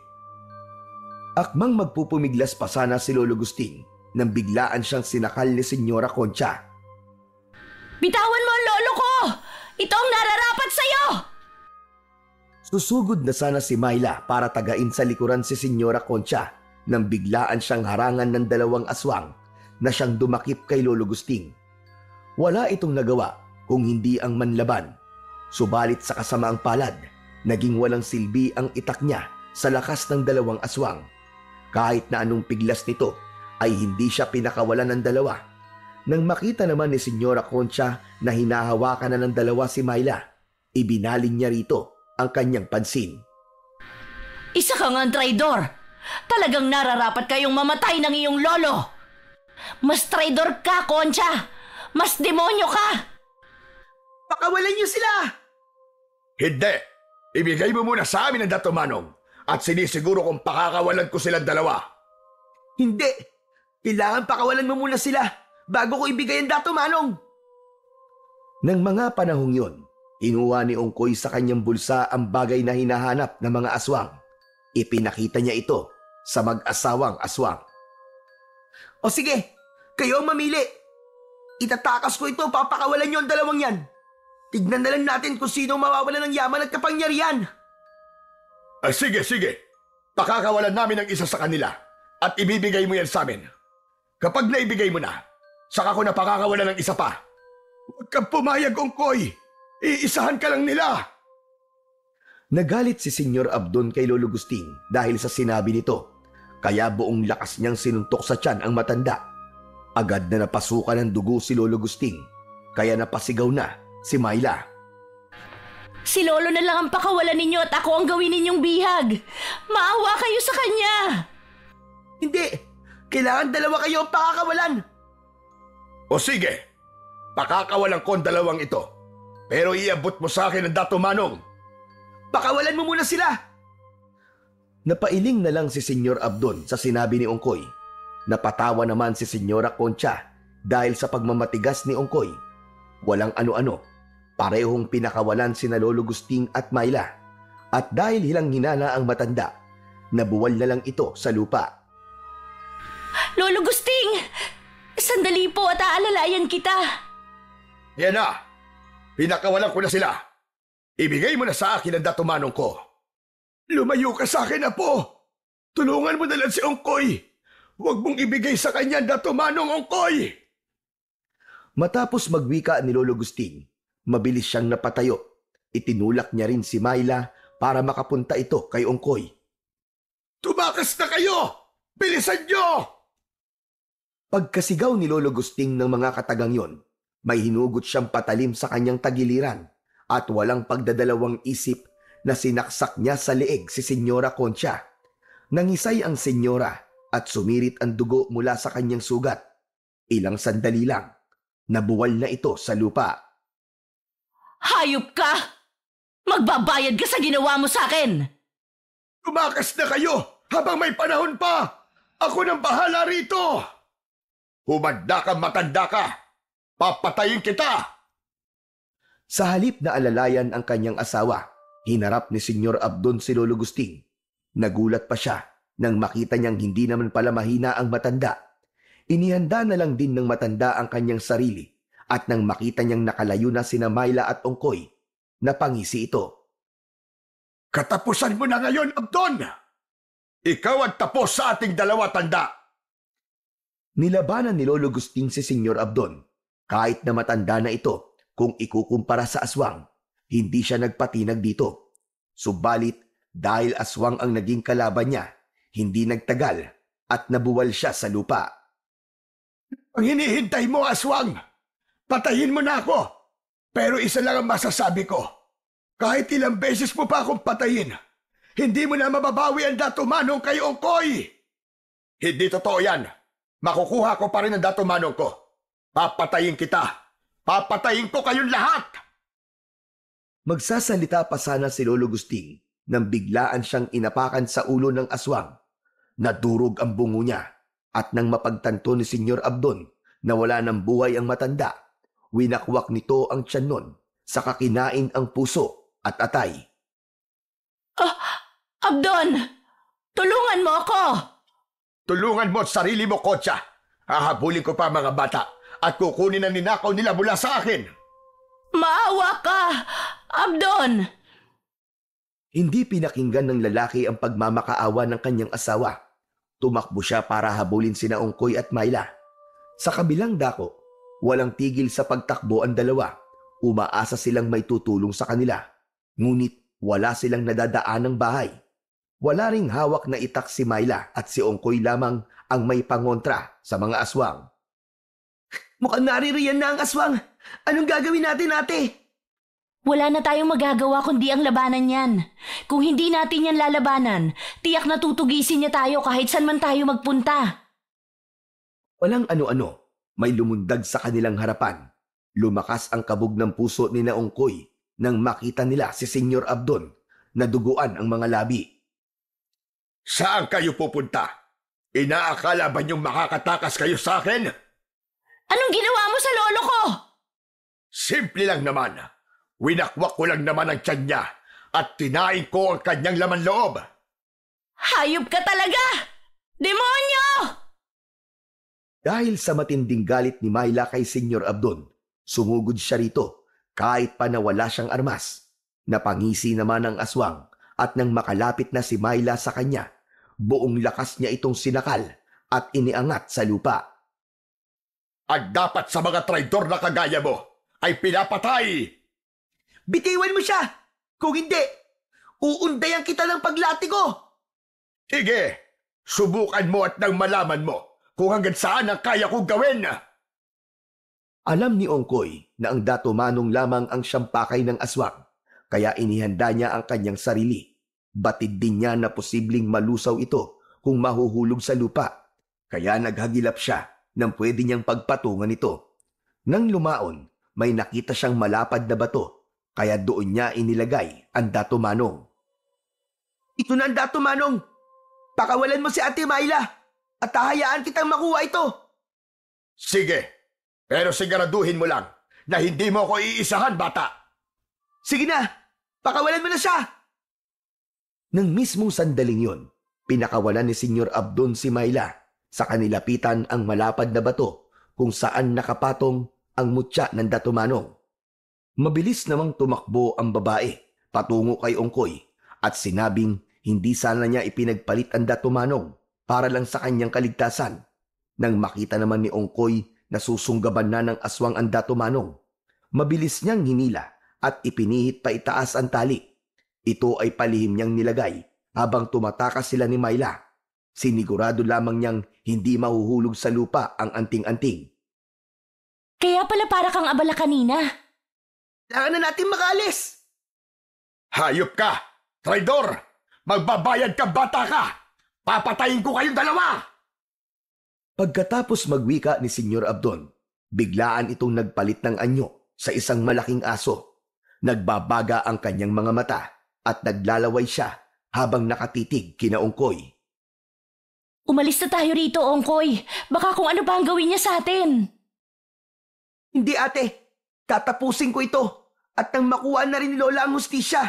Speaker 2: Akmang magpupumiglas pa sana si Lolo Gusting nang biglaan siyang sinakal ni Senyora Concha.
Speaker 1: Bitawan mo ang lolo ko! Ito ang nararapat sa'yo!
Speaker 2: Susugod na sana si Myla para tagain sa likuran si Senyora Concha nang biglaan siyang harangan ng dalawang aswang na siyang dumakip kay Lolo Gusting. Wala itong nagawa kung hindi ang manlaban. Subalit sa kasamaang palad, naging walang silbi ang itak niya sa lakas ng dalawang aswang. Kahit na anong piglas nito ay hindi siya pinakawalan ng dalawa. Nang makita naman ni Senyora Concha na hinahawakan na ng dalawa si Myla, ibinaling niya rito ang kanyang pansin.
Speaker 1: Isa ka ngang traidor! Talagang nararapat kayong mamatay ng iyong lolo! Mas traidor ka, Concha! Mas demonyo ka!
Speaker 2: Pakawalan niyo sila!
Speaker 3: Hindi! Ibigay mo muna sa amin ang datumanong at sinisiguro kong pakakawalan ko silang dalawa.
Speaker 2: Hindi! Kailangan pakawalan mo muna sila bago ko ibigay ang datumanong. Nang mga panahong yon, Kinuha ni Ongkoy sa kanyang bulsa ang bagay na hinahanap ng mga aswang. Ipinakita niya ito sa mag-asawang aswang. O sige, kayo ang mamili. Itatakas ko ito, papakawalan niyo ang dalawang yan. Tignan na lang natin kung sino mawawalan ng yaman at kapangyarihan.
Speaker 3: Sige. Pakakawalan namin ang isa sa kanila at ibibigay mo yan sa amin. Kapag naibigay mo na, saka ko na pakakawalan ng isa pa. Huwag kang pumayag, Ongkoy. Iisahan ka lang nila.
Speaker 2: Nagalit si Senyor Abdon kay Lolo Gusting dahil sa sinabi nito. Kaya buong lakas niyang sinuntok sa tiyan ang matanda. Agad na napasukan ng dugo si Lolo Gusting. Kaya napasigaw na si Myla.
Speaker 1: Si Lolo na lang ang pakawalan ninyo at ako ang gawin ninyong bihag. Maawa kayo sa kanya.
Speaker 2: Hindi! Kailangan dalawa kayo ang pakakawalan.
Speaker 3: O sige, pakakawalan ko ang dalawang ito. Pero iabot mo sa akin ang Dato Manong.
Speaker 2: Pakawalan mo muna sila! Napailing na lang si Senyor Abdon sa sinabi ni Ongkoy. Napatawa naman si Senyora Concha dahil sa pagmamatigas ni Ongkoy. Walang ano-ano, parehong pinakawalan sina Lolo Gusting at Myla. At dahil hilang hinala ang matanda, nabuwal na lang ito sa lupa.
Speaker 1: Lolo Gusting! Sandali po at aalalayan kita.
Speaker 3: Yan na! Pinakawalan ko na sila. Ibigay mo na sa akin ang Dato Manong ko. Lumayo ka sa akin, Apo. Tulungan mo na lang si Ongkoy. Huwag mong ibigay sa kanya ang Dato Manong, Ongkoy.
Speaker 2: Matapos magwika ni Lolo Gusting, mabilis siyang napatayo. Itinulak niya rin si Myla para makapunta ito kay Ongkoy.
Speaker 3: Tumakas na kayo! Bilisan niyo!
Speaker 2: Pagkasigaw ni Lolo Gusting ng mga katagang yon, may hinugot siyang patalim sa kanyang tagiliran at walang pagdadalawang isip na sinaksak niya sa leeg si Senyora Concha. Nangisay ang senyora at sumirit ang dugo mula sa kanyang sugat. Ilang sandali lang, nabuwal na ito sa lupa.
Speaker 1: Hayop ka! Magbabayad ka sa ginawa mo sa akin!
Speaker 3: Tumakas na kayo habang may panahon pa! Ako nang bahala rito! Humanda ka, matanda ka! Papatayin kita!
Speaker 2: Sa halip na alalayan ang kanyang asawa, hinarap ni Senyor Abdon si Lolo Gusting. Nagulat pa siya nang makita niyang hindi naman pala mahina ang matanda. Inihanda na lang din ng matanda ang kanyang sarili at nang makita niyang nakalayo na sina Myla at Ongkoy, napangisi ito.
Speaker 3: Katapusan mo na ngayon, Abdon! Ikaw ang tapos sa ating dalawa, tanda!
Speaker 2: Nilabanan ni Lolo Gusting si Senyor Abdon. Kahit na matanda na ito, kung ikukumpara sa aswang, hindi siya nagpatinag dito. Subalit, dahil aswang ang naging kalaban niya, hindi nagtagal at nabuwal siya sa lupa.
Speaker 3: Ang hinihintay mo, aswang! Patayin mo na ako! Pero isa lang ang masasabi ko. Kahit ilang beses mo pa akong patayin, hindi mo na mababawi ang Dato Manong kay Ongkoy! Hindi totoo yan. Makukuha ko pa rin ang Dato Manong ko. Papatayin kita! Papatayin ko kayong lahat!
Speaker 2: Magsasalita pa sana si Lolo Gusting nang biglaan siyang inapakan sa ulo ng aswang. Nadurog ang bungo niya at nang mapagtanto ni Senyor Abdon na wala ng buhay ang matanda, winakwak nito ang tiyan nun sa kakinain ang puso at atay.
Speaker 1: Abdon! Tulungan mo ako!
Speaker 3: Tulungan mo at sarili mo, Concha. Hahabulin ko pa mga bata at kukunin ang ninakaw nila mula sa akin.
Speaker 1: Maawa ka! Abdon!
Speaker 2: Hindi pinakinggan ng lalaki ang pagmamakaawa ng kanyang asawa. Tumakbo siya para habulin sina Ongkoy at Myla. Sa kabilang dako, walang tigil sa pagtakbo ang dalawa. Umaasa silang may tutulong sa kanila. Ngunit wala silang nadadaan ng bahay. Wala ring hawak na itak si Myla at si Ongkoy lamang ang may pangontra sa mga aswang. Mukhang naririyan na ang aswang. Anong gagawin natin, ate?
Speaker 1: Wala na tayong magagawa kundi ang labanan yan. Kung hindi natin yan lalabanan, tiyak na tutugisin niya tayo kahit saan man tayo magpunta.
Speaker 2: Walang ano-ano, may lumundag sa kanilang harapan. Lumakas ang kabog ng puso ni na Ongkoy nang makita nila si Senyor Abdon na duguan ang mga labi.
Speaker 3: Saan kayo pupunta? Inaakala ba niyong makakatakas kayo sa akin?
Speaker 1: Anong ginawa mo sa lolo ko?
Speaker 3: Simple lang naman. Winakwak ko lang naman ang tiyan niya at kinain ko ang kanyang laman loob.
Speaker 1: Hayop ka talaga! Demonyo!
Speaker 2: Dahil sa matinding galit ni Myla kay Senyor Abdon, sumugod siya rito kahit pa na wala siyang armas. Napangisi naman ang aswang at nang makalapit na si Myla sa kanya, buong lakas niya itong sinakal at iniangat sa lupa.
Speaker 3: At dapat sa mga traidor na kagaya mo ay pinapatay!
Speaker 2: Bitiwan mo siya! Kung hindi, uundayan kita ng paglatigo!
Speaker 3: Sige, subukan mo at nang malaman mo kung hanggang saan ang kaya kong gawin.
Speaker 2: Alam ni Ongkoy na ang Dato Manong lamang ang siyang pakay ng aswang, kaya inihanda niya ang kanyang sarili. Batid din niya na posibleng malusaw ito kung mahuhulog sa lupa, kaya naghagilap siya nang pwede niyang pagpatungan ito. Nang lumaon, may nakita siyang malapad na bato, kaya doon niya inilagay ang Dato Manong. Ito na ang Dato Manong! Pakawalan mo si Ate Myla at hahayaan kitang makuha ito!
Speaker 3: Sige, pero siguraduhin mo lang na hindi mo ko iisahan, bata.
Speaker 2: Sige na! Pakawalan mo na siya! Nang mismong sandaling yon, pinakawalan ni Senyor Abdon si Myla sa kanilapitan ang malapad na bato kung saan nakapatong ang mutya ng Dato Manong. Mabilis namang tumakbo ang babae patungo kay Ongkoy at sinabing hindi sana niya ipinagpalit ang Dato Manong para lang sa kanyang kaligtasan. Nang makita naman ni Ongkoy na susunggaban na ng aswang ang Dato Manong, mabilis niyang hinila at ipinihit pa itaas ang tali. Ito ay palihim niyang nilagay habang tumatakas sila ni Myla. Sinigurado lamang niyang hindi mahuhulog sa lupa ang anting-anting.
Speaker 1: Kaya pala para kang abala kanina.
Speaker 2: Kailangan na natin makaalis!
Speaker 3: Hayop ka! Traidor! Magbabayad ka, bata ka! Papatayin ko kayong dalawa!
Speaker 2: Pagkatapos magwika ni Senyor Abdon, biglaan itong nagpalit ng anyo sa isang malaking aso. Nagbabaga ang kanyang mga mata at naglalaway siya habang nakatitig kina Ongkoy.
Speaker 1: Umalis na tayo rito, Ongkoy. Baka kung ano pa ang gawin niya sa atin.
Speaker 2: Hindi ate, tatapusin ko ito at nang makuha na rin ni Lola ang hustisya.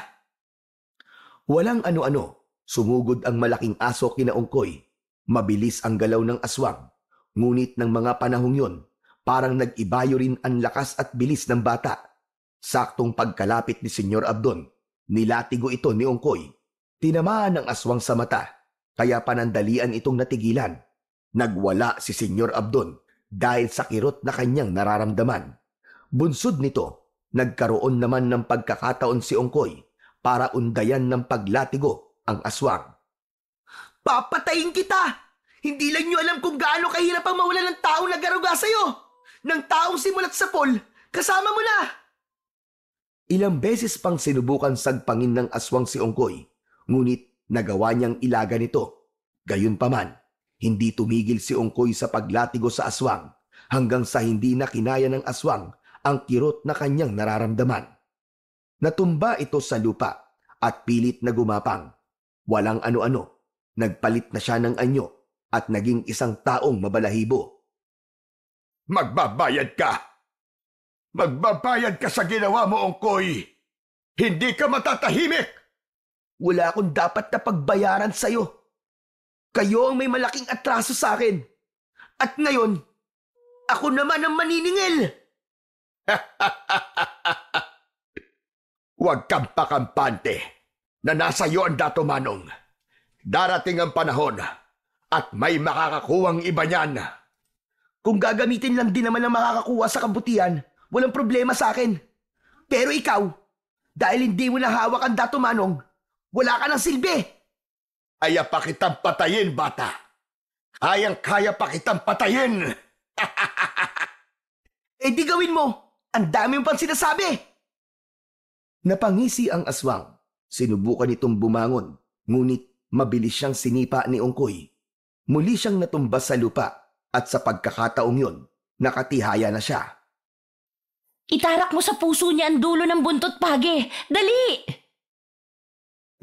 Speaker 2: Walang ano-ano, sumugod ang malaking aso kina Ongkoy. Mabilis ang galaw ng aswang, ngunit ng mga panahong yon, parang nag-ibayo rin ang lakas at bilis ng bata. Saktong pagkalapit ni Senyor Abdon, nilatigo ito ni Ongkoy. Tinamaan ng aswang sa mata, kaya panandalian itong natigilan. Nagwala si Senyor Abdon dahil sa kirot na kanyang nararamdaman. Bunsod nito, nagkaroon naman ng pagkakataon si Ongkoy para undayan ng paglatigo ang aswang. Papatayin kita! Hindi lang niyo alam kung gaano kahirap ang mawala ng taong nagaruga sa'yo! Ng taong simulat sa pol, kasama mo na! Ilang beses pang sinubukan sagpangin ng aswang si Ongkoy, ngunit nagawa niyang ilaga nito. Gayunpaman, hindi tumigil si Ongkoy sa paglatigo sa aswang hanggang sa hindi na kinaya ng aswang ang kirot na kanyang nararamdaman. Natumba ito sa lupa at pilit na gumapang. Walang ano-ano, nagpalit na siya ng anyo at naging isang taong mabalahibo.
Speaker 3: Magbabayad ka! Magbabayad ka sa ginawa mo, Ongkoy! Hindi ka matatahimik!
Speaker 2: Wala akong dapat na pagbayaran sa'yo. Kayo ang may malaking atraso sa akin. At ngayon, ako naman ang maniningil.
Speaker 3: Huwag kang pakampante na nasa iyo ang Dato Manong. Darating ang panahon at may makakakuwang iba niyan.
Speaker 2: Kung gagamitin lang din naman ang makakakuha sa kabutihan, walang problema sa akin. Pero ikaw, dahil hindi mo nahawak ang Dato Manong, wala ka ng silbi.
Speaker 3: Kaya pa kitang patayin, bata. Kayang-kaya pa kitang patayin.
Speaker 2: Eh di gawin mo. Ang dami mo pang sinasabi. Napangisi ang aswang. Sinubukan itong bumangon, ngunit mabilis siyang sinipa ni Ongkoy. Muli siyang natumbas sa lupa at sa pagkakataong yun, nakatihaya na siya.
Speaker 1: Itarak mo sa puso niya ang dulo ng buntot, Page. Dali!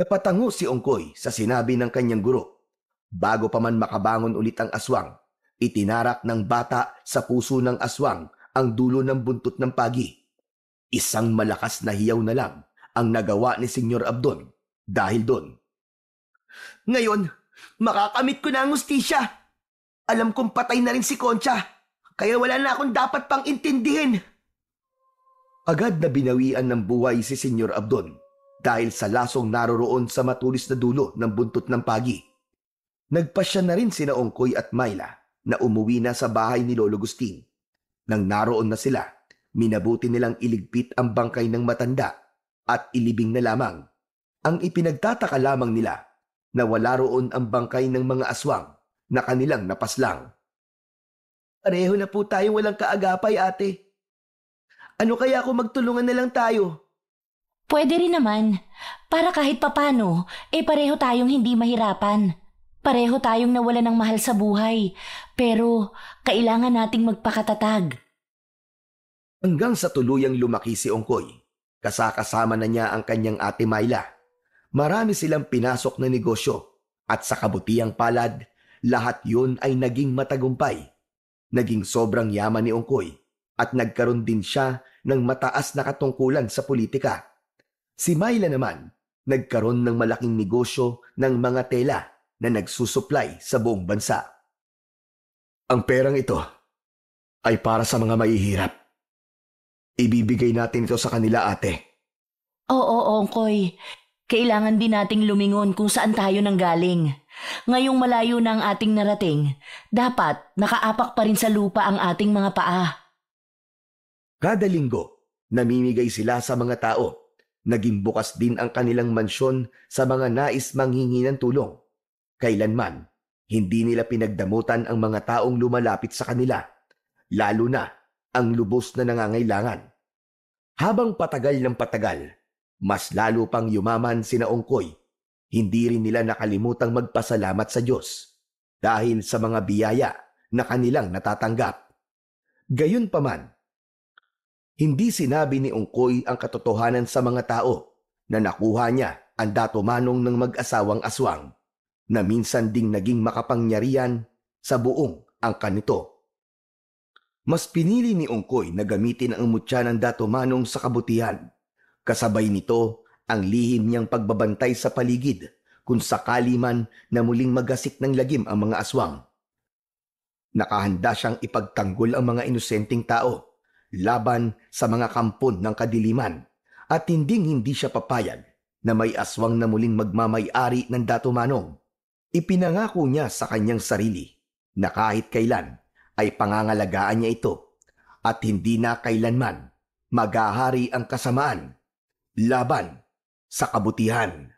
Speaker 2: Napatango si Ongkoy sa sinabi ng kanyang guro. Bago pa man makabangon ulit ang aswang, itinarak ng bata sa puso ng aswang ang dulo ng buntot ng Pagi. Isang malakas na hiyaw na lang ang nagawa ni Senyor Abdon dahil doon. Ngayon, makakamit ko na ang hustisya. Alam kong patay na rin si Concha, kaya wala na akong dapat pang intindihin. Agad na binawian ng buhay si Senyor Abdon dahil sa lasong naroroon sa matulis na dulo ng buntot ng pagi. Nagpasya na rin sina Ongkoy at Myla na umuwi na sa bahay ni Lolo Gustin. Nang naroon na sila, minabuti nilang iligpit ang bangkay ng matanda at ilibing na lamang. Ang ipinagtataka lamang nila na wala roon ang bangkay ng mga aswang na kanilang napaslang. Pareho na po tayong walang kaagapay, ate. Ano kaya kung magtulungan na lang tayo?
Speaker 4: Pwede rin naman. Para kahit papano, pareho tayong hindi mahirapan. Pareho tayong nawala ng mahal sa buhay. Pero kailangan nating magpakatatag.
Speaker 2: Hanggang sa tuluyang lumaki si Ongkoy, kasakasama na niya ang kanyang ate Myla. Marami silang pinasok na negosyo at sa kabutihang palad, lahat yun ay naging matagumpay. Naging sobrang yaman ni Ongkoy at nagkaroon din siya ng mataas na katungkulan sa politika. Si Myla naman, nagkaroon ng malaking negosyo ng mga tela na nagsusupply sa buong bansa. Ang perang ito ay para sa mga mahihirap. Ibibigay natin ito sa kanila, ate.
Speaker 1: Oo, Ongkoy. Kailangan din nating lumingon kung saan tayo nanggaling. Ngayong malayo na ang ating narating, dapat nakaapak pa rin sa lupa ang ating mga paa.
Speaker 2: Kada linggo, namimigay sila sa mga tao. Naging bukas din ang kanilang mansyon sa mga nais manghingi ng tulong. Kailanman, hindi nila pinagdamutan ang mga taong lumalapit sa kanila, lalo na ang lubos na nangangailangan. Habang patagal ng patagal, mas lalo pang yumaman sina Ongkoy. Hindi rin nila nakalimutang magpasalamat sa Diyos dahil sa mga biyaya na kanilang natatanggap. Gayunpaman, hindi sinabi ni Ongkoy ang katotohanan sa mga tao na nakuha niya ang datumanong ng mag-asawang aswang na minsan ding naging makapangyarihan sa buong angkan nito. Mas pinili ni Ongkoy na gamitin ang mutya ng datumanong sa kabutihan. Kasabay nito ang lihim niyang pagbabantay sa paligid kung sakali man na muling magasik ng lagim ang mga aswang. Nakahanda siyang ipagtanggol ang mga inosenteng tao laban sa mga kampon ng kadiliman at hindi siya papayag na may aswang na muling magmamay-ari ng datumanong. Ipinangako niya sa kanyang sarili na kahit kailan ay pangangalagaan niya ito at hindi na kailanman maghahari ang kasamaan laban sa kabutihan.